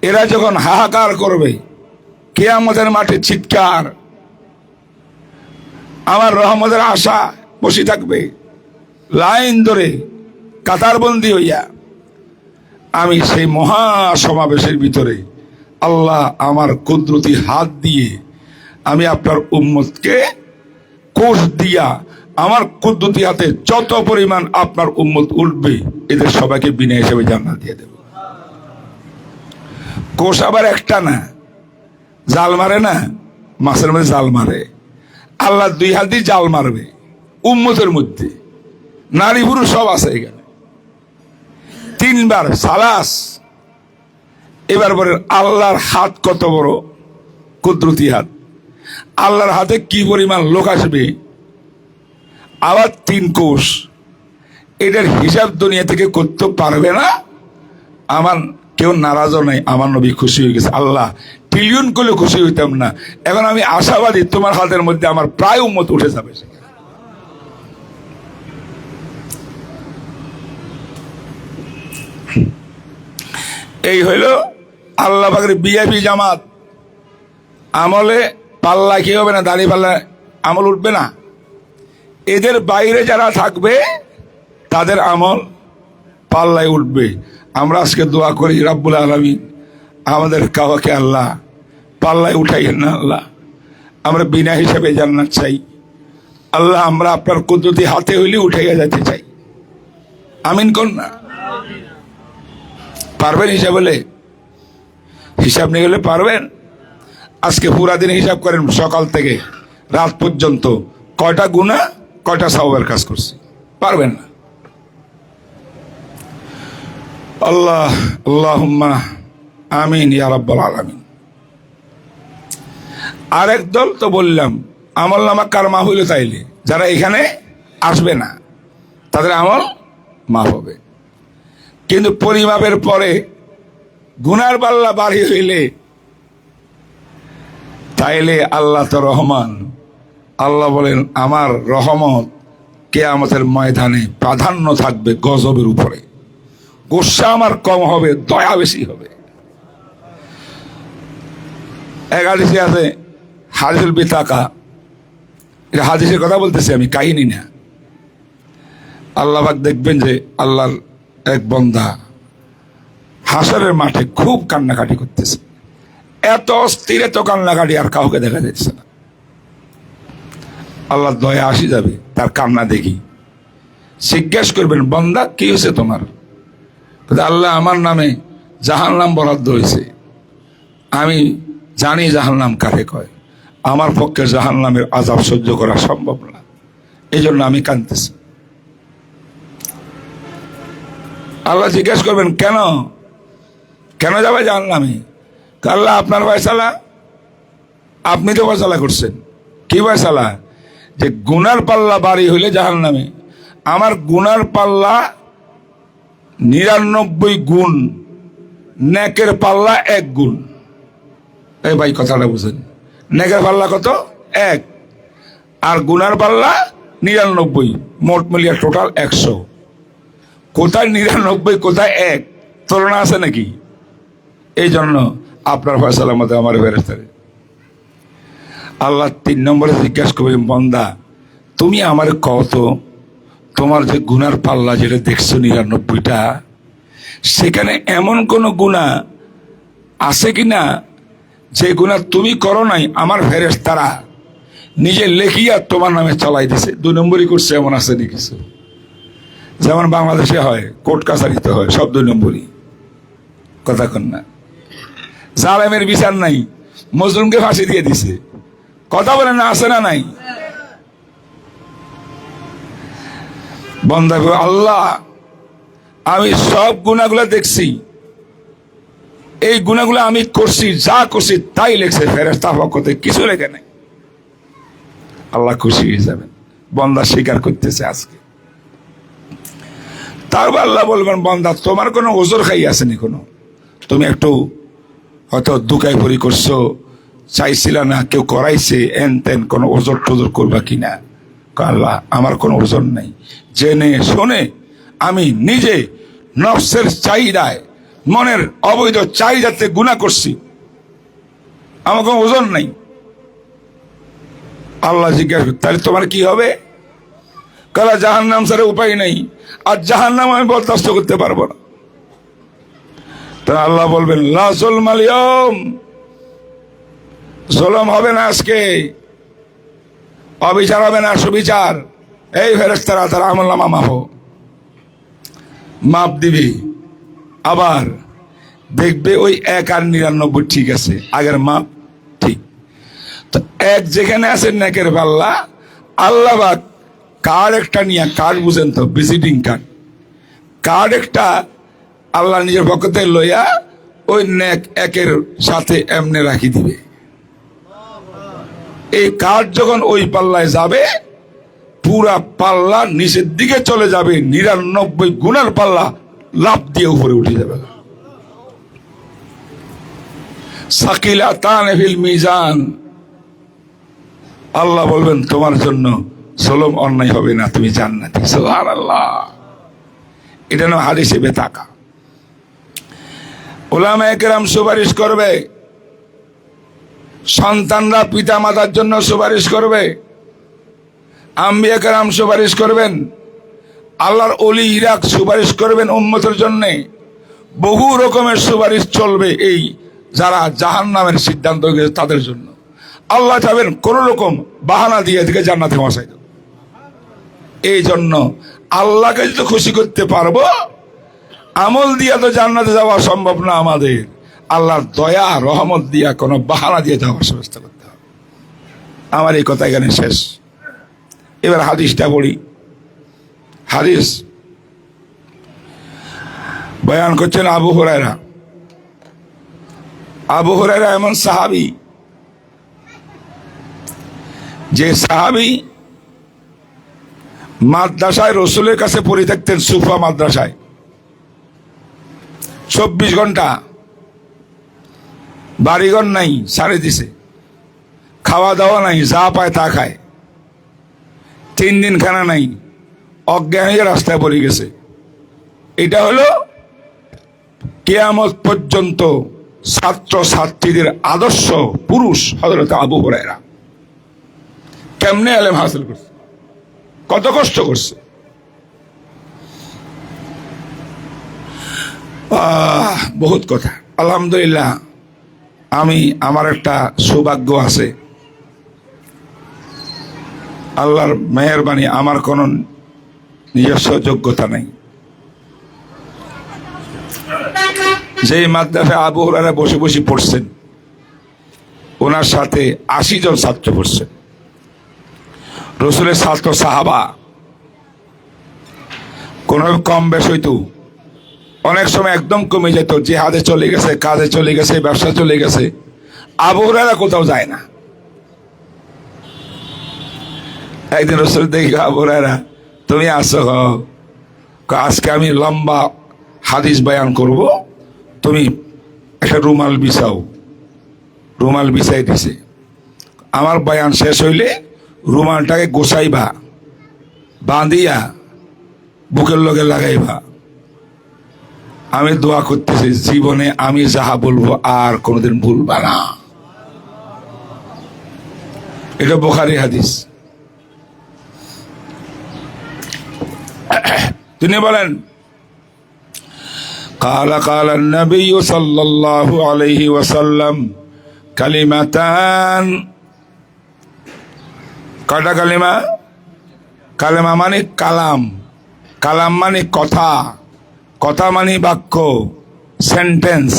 Speaker 1: এরা যখন হাহাকার করবে কিয়ামতের মাঠে চিৎকার, আমার রহমতের আশা বসে থাকবে লাইন ধরে কাতারবন্দি হইয়া, আমি সেই মহা সমাবেশের ভিতরে আল্লাহ আমার কুদরতি হাত দিয়ে আমি আপনার উম্মতকে কোষ দিয়া আমার কুদরতি হাতে যত পরিমাণ আপনার উম্মত উঠবে, এদের সবাইকে বিনা হিসেবে জান্নাত দিয়ে দেব। কোষ আবার একটা না, জাল মারে না, মাছের মধ্যে জাল মারে। আল্লাহ 2 হাত দিয়ে জাল মারবে উম্মতের মধ্যে, নারী পুরুষ সব আছে এখানে। 3 বার সালাস। এবার বলেন আল্লাহর হাত কত বড়, কুদরতি হাত। আল্লাহর হাতে কি পরিমাণ লোক আসবে, আবার 3 কোষ। এটার হিসাব দুনিয়া থেকে করতে পারবে না। আমার কেউ নারাজও নাই, আমার নবী খুশি হয়ে গেছে। আল্লাহ ট্রিলিয়ন করলে খুশি হইতাম না, এখন আমি আশাবাদী তোমার হাতের মধ্যে আমার প্রায় উম্মত উঠে যাবে। এই হইল আল্লাহ পাকের বিআইপি জামাত। আমলে পাল্লা কি হবে না, দাড়ি পাল্লা আমল উঠবে না। এদের বাইরে যারা থাকবে তাদের আমল পাল্লায় উঠবে। আমরা আজকে দোয়া করি রাব্বুল আলামিন আমাদের কাউকে আল্লাহ পাল্লায় উঠাইয়েন না। আল্লাহ আমরা বিনা হিসাবে জান্নাত চাই। আল্লাহ আমরা আপনার কুদরতি হাতে হইলে উঠাইয়া যেতে চাই। আমিন কোন না? পারবেন হিসাব হলে? হিসাব নিয়ে গেলে পারবেন? আজকে পুরা দিন হিসাব করেন, সকাল থেকে রাত পর্যন্ত কয়টা গুনাহ কয়টা সওয়াবের কাজ করছি, পারবেন না। আল্লাহ আল্লাহুম্মা আমিন ইয়া রাব্বাল আলামিন। আরেক দল তো বললাম আমল নামা কার মাফ হইল, তাইলে যারা এখানে আসবে না তাদের আমল মাফ হবে। কিন্তু পরিমাপের পরে গুনার পাল্লা বাড়ি হইলে তাইলে আল্লাহ তো রহমান। আল্লাহ বলেন আমার রহমত কিয়ামতের ময়দানে প্রাধান্য থাকবে গজবের উপরে। গোসা আমার কম হবে, দয়া বেশি হবে। এক হাদিসে আছে হাদিসুল বিতাকা, এটা হাদিসের কথা বলতেছি আমি, কাহিনী না। আল্লাহ পাক দেখবেন যে আল্লাহর এক বান্দা হাসরের মাঠে খুব কান্নাকাটি করতেছে, এত অস্থির এত কান্নাকাটি আর কাউকে দেখা যাচ্ছে না। আল্লাহ দয়া আসি যাবে তার কান্না দেখি, জিজ্ঞেস করবেন বান্দা কি হয়েছে তোমার? আল্লাহ আমার নামে জাহান্নাম বরাদ্দ হয়েছে, আমি জানি জাহান্নাম কাকে কয়, আমার পক্ষে জাহান্নামের আযাব সহ্য করা সম্ভব না, এই জন্য আমি কাঁদতেছি। আল্লাহ জিজ্ঞেস করবেন কেন কেন যাবে জাহান্নামে? আল্লাহ আপনার ফয়সালা, আপনি তো ফয়সালা করছেন। কি ফয়সালা? যে গুনার পাল্লা বাড়ি হইলে জাহান্নামে, আমার গুনার পাল্লা 99 গুণ, নেকের পাল্লা 1 গুণ। এই ভাই কথাটা বুঝেন, নেকের পাল্লা কত? 1, আর গুনার পাল্লা 99, মোট মিলিয়ে টোটাল 100। কোথায় 99 কোথায় 1 তুলনা আছে নাকি? এই জন্য আপনার ফয়সালার মধ্যে আমার ফেরেশতারে আল্লাহ 3 নম্বরে জিজ্ঞাসা করবেন বান্দা তুমি আমার কত, তোমার যে গুনার পাল্লা যেটা দেখছো 99টা, সেখানে এমন কোন গুনাহ আছে কিনা যে গুনাহ তুমি করো নাই, আমার ফেরেশতারা নিজে লেখিয়া তোমার নামে চালাই দিছে। 2 নম্বরই করছে, এমন আছে নি কিছু? যেমন বাংলাদেশে হয়, কোর্ট কাছারিতে হয়, সব 2 নম্বরই। কথা কন না? জালেমের বিচার নাই, মজলুমকে ফাঁসি দিয়ে দিছে। কথা বলে না, আছে না নাই? বন্দা আল্লাহ আমি সব গুনাহগুলো দেখছি, এই গুনাহগুলো আমি করছি, যা করছি তাই লেখছে, ফেরেশতার পক্ষতে কিছু লেখে নাই। আল্লাহ খুশি হয়ে যাবেন, বন্দা স্বীকার করতেছে আজকে। তারপর আল্লাহ বলবেন বান্দা তোমার কোনো ওজর খাই আসেনি, কোনো তুমি একটু হয়তো দুকাই পরি করছো, চাইছিল না, কেউ করাইছে, এন তেন কোনো ওজর টোজর করবা কিনা? আল্লাহ আমার কোনো ওজন নাই, জেনে শোনে আমি নিজে নফসের চাহিদায়, মনের অবৈধ চাহিদাতে গুনাহ করছি, আমার কোনো ওজন নাই। আল্লাহ জিজ্ঞাসা করে তাহলে তোমার কি হবে? কালা জাহান্নাম ছাড়া উপায় নাই, আর জাহান্নাম আমি বরদাস্ত করতে পারবো না। আল্লাহ বলবেন লা যুলমাল ইয়াউম, জুলুম হবে না আজকে, অবিচার হবে না, সুবিচার। এই ফেরেশতারা তার আমলনামা মাপ দিবি, আবার দেখবে ওই 1 আর 99 ঠিক আছে, আগের মাপ ঠিক। তো এক যেখানে আছে নেকের পাল্লা, আল্লাহ পাক কার্ড একটা নিয়ে, কার্ড বুঝেন তো, ভিজিটিং কার্ড, কার্ড একটা আল্লাহ নিজের পক্ষ থেকে লইয়া ওই নেক একের সাথে এমনে রাখি দিবে। এই কার্ড যখন ওই পাল্লায় যাবে, পুরা পাল্লা নিচের দিকে চলে যাবে, 99 গুণের পাল্লা লাফ দিয়ে উপরে উঠে যাবে। সাকিলাতান ফিল মিজান, আল্লাহ বলবেন তোমার জন্য জুলুম অন্যায় হবে না, তুমি জান্নাতি। সুবহানাল্লাহ। এটা না হাদিসে বেতাকা। উলামায়ে কেরাম সুপারিশ করবে, সন্তানরা পিতা মাতার জন্য সুপারিশ করবে, আম্বিয়া কেরাম সুপারিশ করবেন, আল্লাহর ওলি ইরাক সুপারিশ করবেন উম্মতের জন্য। বহু রকমের সুপারিশ চলবে এই যারা জাহান্নামের সিদ্ধান্ত হয়ে গেছে তাদের জন্য। আল্লাহ চাবেন কোন রকম বাহানা দিয়ে এদিকে জান্নাতে বসাই দেব। এই জন্য আল্লাহকে যদি খুশি করতে পারবো, আমল দিয়া তো জান্নাতে যাওয়া সম্ভব না আমাদের, আল্লাহর দয়া রহমত দিয়া কোনো বাহানা দিয়ে যাওয়ার ব্যবস্থা করতে হবে। আমার এই কথা এখানে শেষ। এবার হাদিসটা পড়ি। হাদিস বয়ান করছেন আবু হুরায়রা। আবু হুরায়রা এমন সাহাবী, যে সাহাবী মাদ্রাসায় রসুলের কাছে পড়ে থাকতেন, সুফা মাদ্রাসায় 24 ঘন্টা, বাড়িঘর নাই, সারে দিছে, খাওয়া দাওয়া নাই, যা পায় তা খায়, 3 দিন খানা নাই, অজ্ঞান হয়ে রাস্তায় পড়ে গেছে। এটা হলো কিয়ামত পর্যন্ত ছাত্র ছাত্রীদের আদর্শ পুরুষ হযরত আবু হুরায়রা। কেমনে ইলম হাসিল করছে, কত কষ্ট করছে। বহুত কথা। আলহামদুলিল্লাহ, আমার একটা সৌভাগ্য আছে, আল্লাহর মেহেরবানি, আমার কোনো নিজস্ব যোগ্যতা নাই। যে মাদ্রাসায় আবু হুরায়রা বসে বসে পড়ছেন, ওনার সাথে 80 জন ছাত্র পড়ছেন। রসুলের ছাত্র সাহাবা, কোন কম বেশ হইতো, অনেক সময় একদম কমে যেত, জিহাদে চলে গেছে, কাজে চলে গেছে, ব্যবসা চলে গেছে, আবু হুরায়রা কোথাও যায় না। একদিন রসুল দেখি, আবু হুরায়রা তুমি আসো, আজকে আমি লম্বা হাদিস বয়ান করব, তুমি একটা রুমাল বিছাও। রুমাল বিছাই দিছে। আমার বয়ান শেষ হইলে রুমালটাকে গোছাইবা, বাঁধিয়া বুকের লগে লাগাইবা। আমি দোয়া করতেছি, জীবনে আমি যাহা বলবো আর কোনোদিন ভুলবা না। এটা বুখারী হাদিস। তিনি বলেন, قال النبي صلى الله عليه وسلم كلمتان। কয়টা কালিমা? কালিমা মানে কালাম, কালাম মানে কথা, কথা মানে বাক্য, সেন্টেন্স,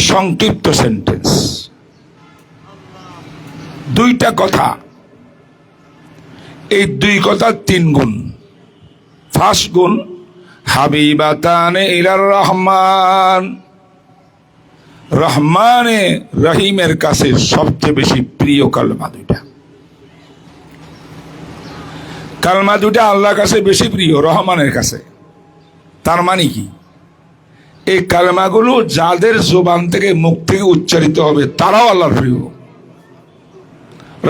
Speaker 1: সংক্ষিপ্ত সেন্টেন্স। দুইটা কথা, এই দুই কথা 3 গুণ। ফার্স্ট গুণ, হাবিবাতানে ইলার রহমান, রহমানে রহিমের কাছে সবচেয়ে বেশি প্রিয় কালমা দুইটা। কালমা দুইটা আল্লাহর কাছে বেশি প্রিয় রহমানের কাছে। তার মানে কি? এই কালমাগুলো যাদের জবান থেকে, মুখ থেকে উচ্চারিত হবে তারাও আল্লাহর প্রিয়।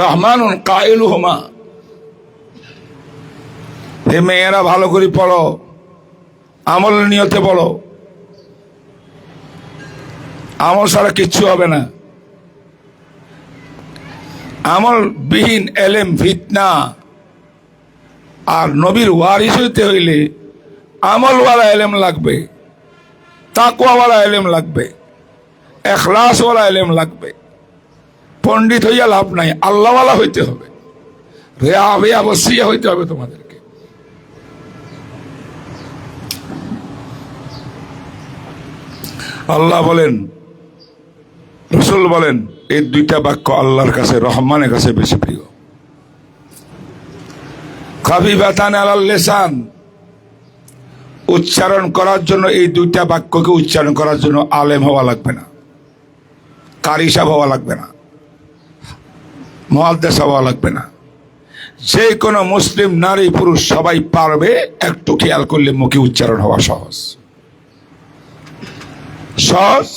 Speaker 1: রহমানুন কাইলুহুমা। হে মেয়েরা, ভালো করে পড়ো, আমল নিয়তে পড়ো, আমল ছাড়া কিচ্ছু হবে না। আমল বিহীন এলেম ফিতনা। আর নবীর ওয়ারিস হইতে হইলে আমলওয়ালা এলেম লাগবে, তাকওয়াওয়ালা এলেম লাগবে, এখলাসওয়ালা এলেম লাগবে। পণ্ডিত হইয়া লাভ নাই, আল্লাহওয়ালা হইতে হবে, রেয়া বসিয়া হইতে হবে তোমাদেরকে। আল্লাহ বলেন, রসুল বলেন, এই দুইটা বাক্য আল্লাহর কাছে, রহমানের কাছে বেশি প্রিয়। খাফিফাতান আলাল লিসান, উচ্চারণ করার জন্য এই দুইটা বাক্যকে উচ্চারণ করার জন্য আলেম হওয়া লাগবে না, কারি সাহেব হওয়া লাগবে না, মুহাদ্দিস হওয়া লাগবে না। যে কোনো মুসলিম নারী পুরুষ সবাই পারবে, একটু খেয়াল করলে মুখে উচ্চারণ হওয়া সহজ। সহজ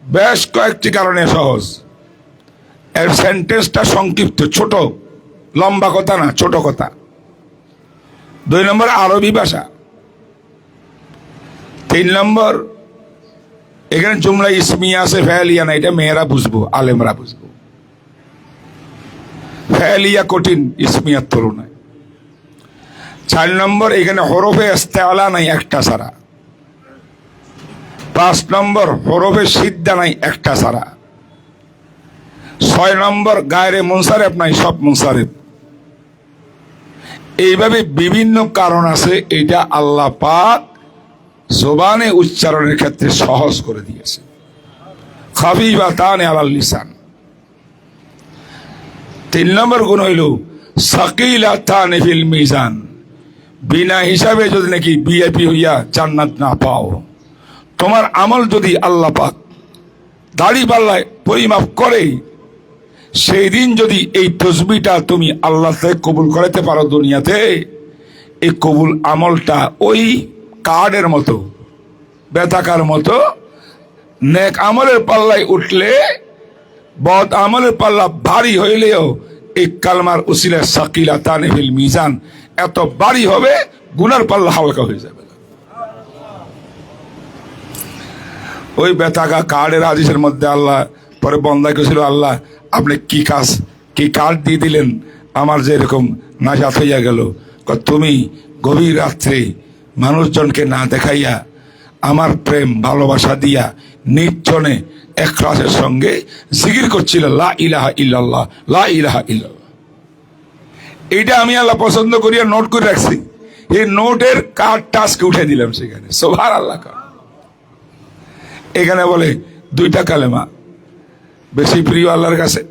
Speaker 1: বেশ কয়েকটি কারণে সহজ। এর সেন্টেন্সটা সংক্ষিপ্ত, ছোট, লম্বা কথা না, ছোট কথা। 2 নম্বর আরবি ভাষা। 3 নম্বর এখানে জুমলা ইসমিয়া আছে, ফেলিয়া না, এটা মেয়েরা বুঝবো, আলেমরা বুঝবো। ফেলিয়া কঠিন ইসমিয়ার তুলনায়। 4 নম্বর এখানে হরফে ইস্তেআলা নাই একটা ছাড়া। 5 নম্বর হরফে সিদ্ধা নাই একটা ছাড়া। 6 নম্বর গায়রে মুনসারিফ নাই, সব মুনসারিফ। এইভাবে বিভিন্ন কারণ আছে, এটা আল্লাহ পাক জবানে উচ্চারণের ক্ষেত্রে সহজ করে দিয়েছে। খাফিফাতান আলাল লিসান। 3 নম্বর গুণ হইল সাকিলাতান ফিল মিজান। বিনা হিসাবে যদি নাকি ভিআইপি হইয়া জান্নাত না পাও, তোমার আমল যদি আল্লাহ পাক দাড়ি পাল্লায় পরিমাপ করে, সেই দিন যদি এই তসবিহটা তুমি আল্লাহ থেকে কবুল করাতে পারো দুনিয়াতে, এই কবুল আমলটা ওই কার্ডের মতো, বেতাকার মতো, নেক আমলের পাল্লায় উঠলে বদ আমলের পাল্লা ভারী হইলেও এই কালমার উসিলা সাকিলাতান ফিল মিজান এত ভারী হবে, গুনার পাল্লা হালকা হয়ে যাবে। ওই বেতাকা কার্ডের হাদিসের মধ্যে আল্লাহ পরে বন্দা করেছিল, আল্লাহ আপনি কি কার্ড দিয়ে দিলেন, আমার যে এরকম নাজাত হইয়া গেল। তুমি গভীর রাত্রে মানুষজনকে না দেখাইয়া আমার প্রেম ভালোবাসা দিয়া নির্জনে ইখলাসের সঙ্গে জিকির করছিল, লা ইলাহা ইল্লাল্লাহ, লা ইলাহা ইল্লাল্লাহ। এইটা আমি আল্লাহ পছন্দ করিয়া নোট করে রাখছি। এই নোটের কার্ডটা আজকে উঠে দিলাম সেখানে। সুবহানাল্লাহ। এখানে বলে 2টা কালেমা বেশি প্রিয় আল্লাহর কাছে,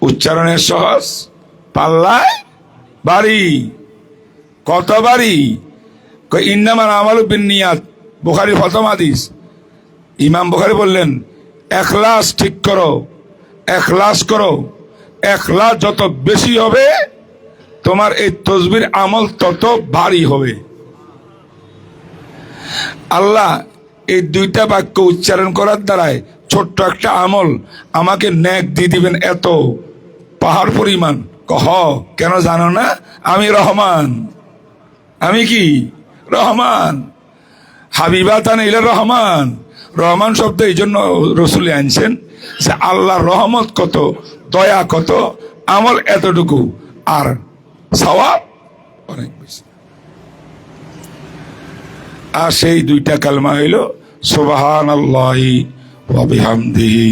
Speaker 1: উচ্চারণের সহজ, পাল্লায় বাড়ি। কত বাড়ি? ইন্নামাল আমালু বিন্নিয়াত, বুখারীর প্রথম হাদিস। ইমাম বুখারী বললেন, ইখলাস ঠিক করো, ইখলাস করো। ইখলাস যত বেশি হবে তোমার এই তসবির আমল তত ভারী হবে। আল্লাহ এই 2টা বাক্য উচ্চারণ করার দ্বারাই ছোট্ট একটা আমল আমাকে নেক দিয়ে দিবেন এত পাহাড় পরিমাণ। কহ কেন জানো না? আমি রহমান। আমি কি? রহমান। হাবিবাতান ইলা রহমান। রহমান শব্দ এই জন্য রসুল আনছেন যে আল্লাহর রহমত কত, দয়া কত, আমল এতটুকু, আর সওয়াব অনেক বেশি। আর সেই 2টা কালমা হইল সুবহানাল্লাহি ওয়া বিহামদিহি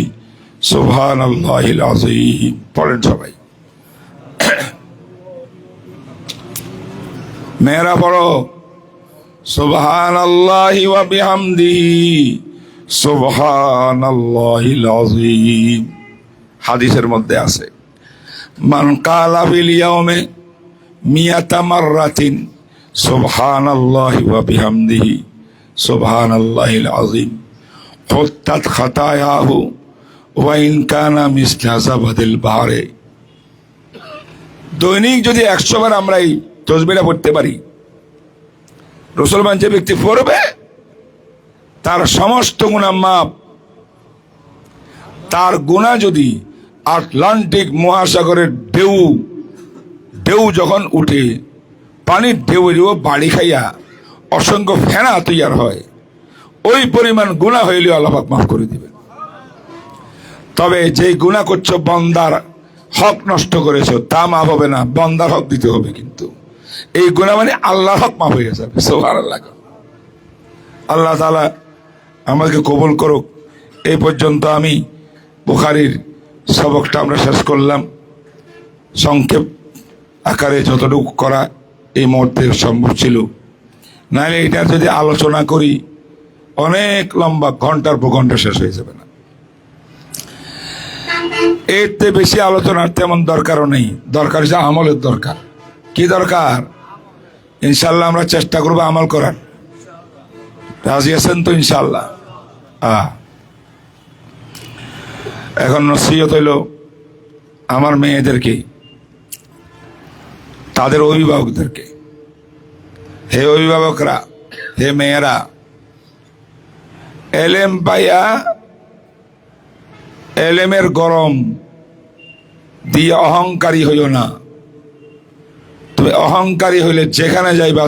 Speaker 1: সুবহানাল্লাহিল আযীম। পড়েন সবাই, মেয়েরা পড়ো, সুবহানাল্লাহি ওয়া বিহামদিহি সুবহানাল্লাহিল আযীম। হাদিসের মধ্যে আছে, মান কালা ফিল ইয়াউমে মিয়াতা মাররাতিন সুবহানাল্লাহি ওয়া বিহামদিহি সুবহানাল্লাহিল আযীম হুত্তাত খাতায়াহু ওয়া ইন কানা মিসলা যাবাদিল বাহরে। দৈনিক যদি 100 বার আমরা এই তাসবিহটা পড়তে পারি, রাসূল বলেন যে ব্যক্তি পড়বে তার সমস্ত গুনাহ মাফ। তার গুনাহ যদি আটলান্টিক মহাসাগরের ঢেউ যখন উঠে, পানির ঢেউয়েরও বাড়ি খাইয়া অসংখ্য ফেনা তৈয়ার হয়, ওই পরিমাণ গুনাহ হইলেও আল্লাহ পাক মাফ করে দিবেন। তবে যে গুনাহ করছো, বন্দার হক নষ্ট করেছো, তা মাফ হবে না, বন্দার হক দিতে হবে। কিন্তু এই গুনাহ মানে আল্লাহর হক মাফ হয়ে যাবে। সুবহানাল্লাহ। আল্লাহ তাআলা আমাকে কবুল করুক। এই পর্যন্ত আমি বুখারীর সবকটা আমরা শেষ করলাম, সংক্ষেপ আকারে যতটুকু করা এই মুহূর্তে সম্ভব ছিল। নাহলে এটা যদি আলোচনা করি অনেক লম্বা, ঘন্টার পর ঘন্টা শেষ হয়ে যাবে না। এর চেয়ে বেশি আলোচনার তেমন দরকারও নেই। দরকার হচ্ছে আমলের দরকার। কি দরকার? ইনশাল্লাহ আমরা চেষ্টা করবো আমল করার। রাজি আছেন তো ইনশাল্লাহ? এখন নসিহত হইল আমার মেয়েদেরকে, তাদের অভিভাবকদেরকে। হে অভিভাবকরা, হে মেয়েরা, এলেম পাইয়া এলেমের গরম দিয়ে অহংকারী হইও না। তুমি অহংকারী হইলে যেখানে যাইবা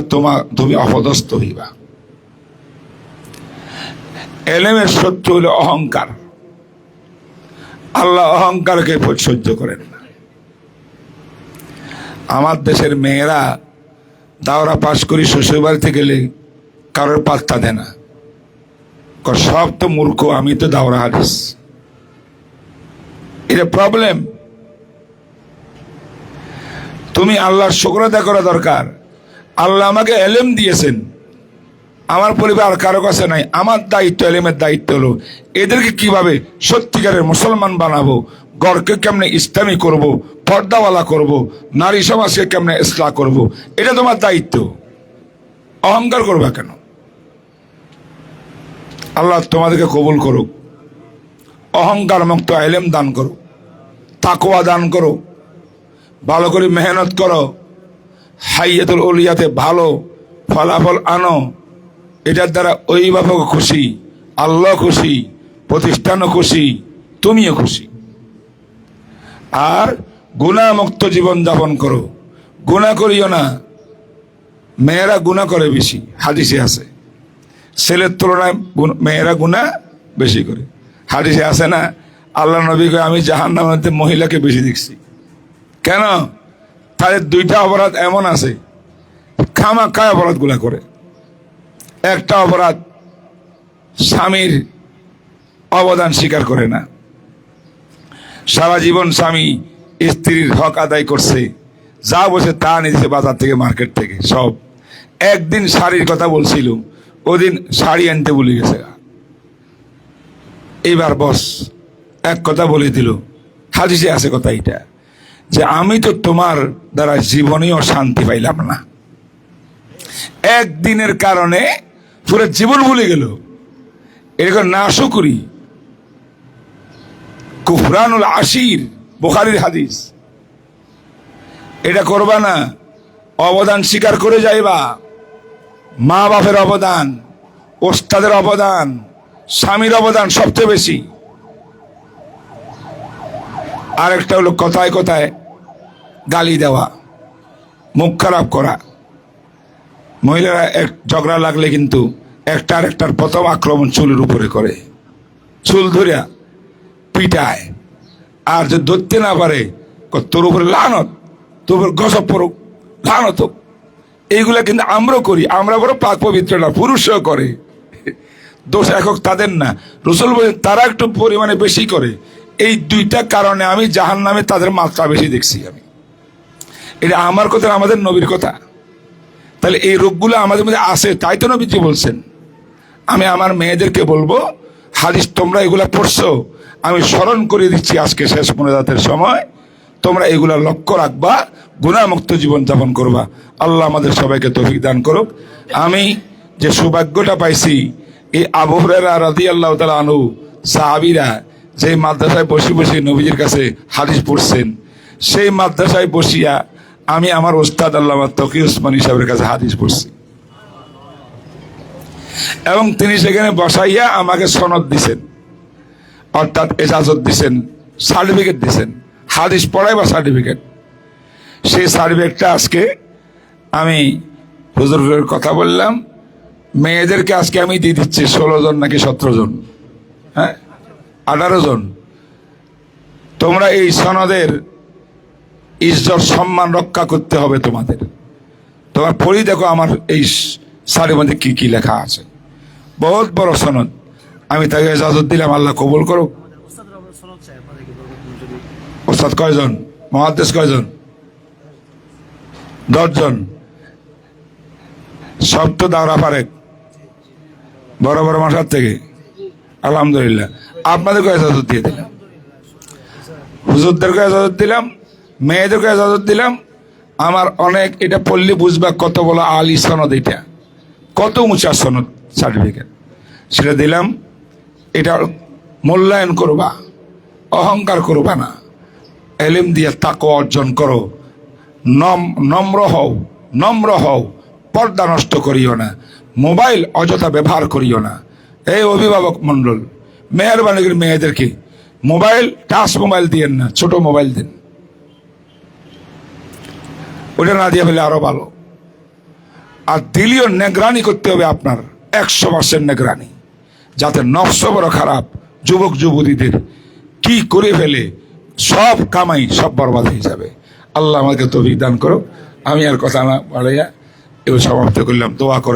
Speaker 1: তুমি অপদস্থ হইবা। এলেমের শত্রু হইল অহংকার। আল্লাহ অহংকারকে সহ্য করেন না। আমার দেশের মেয়েরা দাওরা পাশ করি শ্বশুর বাড়িতে গেলে কারোর পাত্তা দেয় না, সব তো মূর্খ, আমি তো দাওরা হাদিস। এটা প্রবলেম। তুমি আল্লাহর শুকর আদায় করা দরকার। আল্লাহ আমাকে এলেম দিয়েছেন, আমার পরিবার কারো কাছে নাই। আমার দায়িত্ব, এলেমের দায়িত্ব হলো এদেরকে কিভাবে সত্যিকারের মুসলমান বানাবো, ঘরকে কেমনে ইসলামী করব, পর্দাওয়ালা করব, নারী সমাজকে কেমনে ইসলাহ করব, এটা তোমার দায়িত্ব। অহংকার করবা কেন? আল্লাহ তোমাদেরকে কবুল করুক। অহংকার মুক্ত এলেম দান করো, তাকওয়া দান করো, ভালো করে মেহনত করো, হাইয়াতুল উলিয়াতে ভালো ফলাফল আনো। এটার দ্বারা অভিভাবক খুশি, আল্লাহ খুশি, প্রতিষ্ঠানও খুশি, তুমিও খুশি। আর গুনাহমুক্ত জীবন যাপন করো, গুনাহ করিও না। মেয়েরা গুনাহ করে বেশি, হাদিসে আছে। ছেলের তুলনায় মেয়েরা গুনাহ বেশি করে। হাদিসে আছে না, আল্লাহ নবী কয় আমি জাহান্নামে মহিলাকে বেশি দেখছি। কেন? তাদের দুইটা অপরাধ এমন আছে, খামাখা অপরাধ গুলা করে। একটা অপরাধ, স্বামীর অবদান স্বীকার করে না। সারা জীবন স্বামী স্ত্রীর হক আদায় করছে, যা বসে তা নিয়েছে বাজার থেকে, মার্কেট থেকে সব। একদিন শাড়ির কথা বলছিল, ওদিন শাড়ি আনতে ভুলে গেছে। এইবার বস এক কথা বলে দিল, হাদিসে আছে কথা এটা, যে আমি তো তোমার দ্বারা জীবনেও শান্তি পাইলাম না। একদিনের কারণে পুরো জীবন ভুলে গেল। এরকম নাশুকরি, কুফরানুল আশির, বুখারীর হাদিস। এটা করবা না। অবদান স্বীকার করে যাইবা। মা বাপের অবদান, ওস্তাদের অবদান, স্বামীর অবদান সবচেয়ে বেশি। আরেকটা হলো কথায় কথায় গালি দেওয়া, মুখ খারাপ করা। মহিলারা এক ঝগড়া লাগলে কিন্তু একটা আরেকটার প্রথম আক্রমণ চুলের উপরে করে, চুল ধরিয়া পিটায়। আর যে ধরতে না পারে, তোর উপরে লানত, তোর উপর গজব পড়ুক, লানত হোক। এইগুলা কিন্তু আমরাও করি। আমরা বড় পাক পবিত্র না, পুরুষও করে। দোষ একক তাদের না। রাসূল বলেন তারা একটু পরিমাণে বেশি করে। এই দুইটা কারণে আমি জাহান্নামে তাদের মাত্রা বেশি দেখছি। আমি এটা আমার কথা, আমাদের নবীর কথা। তাহলে এই রোগগুলো আমাদের মধ্যে আসে, তাই তো নবীজি বলছেন। আমি আমার মেয়েদেরকে বলবো, হাদিস তোমরা এগুলা পড়ছো, আমি স্মরণ করে দিচ্ছি আজকে শেষ মোনাজাতের সময়, তোমরা এগুলা লক্ষ্য রাখবা, গুনাহমুক্ত জীবন যাপন করবা। আল্লাহ আমাদের সবাইকে তৌফিক দান করুক। আমি যে সৌভাগ্যটা পাইছি, এই আবু হুরায়রা রাদিয়াল্লাহু তাআলা আনহু সাহাবীরা যে মাদ্রাসায় বসে বসে নবীজির কাছে হাদিস পড়ছেন, সেই মাদ্রাসায় বসিয়া আমি আমার ওস্তাদ আল্লামা তকি উসমানী সাহেবের কাছে হাদিস পড়ছি। এবং তিনি সেখানে বসাইয়া আমাকে সনদ দিছেন, অর্থাৎ এজাজত দিছেন, সার্টিফিকেট দিছেন, হাদিস পড়াই বা সার্টিফিকেট। সেই সার্টিফিকেটটা আজকে আমি হুজুরের কথা বললাম, মেয়েদেরকে আজকে আমি দিয়ে দিচ্ছি 16 জন নাকি 17 জন, হ্যাঁ 18 জন। তোমরা এই সনদের ইজ্জত সম্মান রক্ষা করতে হবে তোমাদের। তোমার পড়ি দেখো আমার এই সারির মধ্যে কি কি লেখা আছে, বহুত বড় সনদ। আমি তাকে ইজাজত দিলাম, আল্লাহ কবুল করুক। ওস্তাদ কয়জন? মুহাদ্দিস কয়জন? 10 জন। সব তো দাওরা ফারেক, বড় বড় মাসার থেকে। আলহামদুলিল্লাহ, আপনাদেরকে ইজাজত দিয়ে দিলাম। হুজুরদেরকে এজাজত দিলাম, মেয়েদেরকে এজাজত দিলাম। আমার অনেক এটা পড়লে বুঝবা কত বড় আলী সনদ, এটা কত উঁচা সনদ সার্টিফিকেট, সেটা দিলাম। এটা মূল্যায়ন করবা, অহংকার করবা না, এলেম দিয়ে তাকওয়া অর্জন করো, নম্র হও, পর্দা নষ্ট করিও না, মোবাইল অযথা ব্যবহার করিও না। এই অভিভাবক মণ্ডল, মেহরবানি করে মেয়েদেরকে মোবাইল, টাচ মোবাইল দিয়েন না, ছোট মোবাইল দিন। ওটা না দিয়ে ফেলে আরো ভালো। আর দিলীয় নেগরানি করতে হবে আপনার, 100% নেগরানি, যাতে নফস বড় খারাপ, যুবক যুবতীদের কি করে ফেলে, সব কামাই সব বরবাদ হয়ে যাবে। আল্লাহ আমাকে তৌফিক দান করো। আমি আর কথা না বাড়াইয়া এবার সমাপ্ত করলাম। দোয়া করে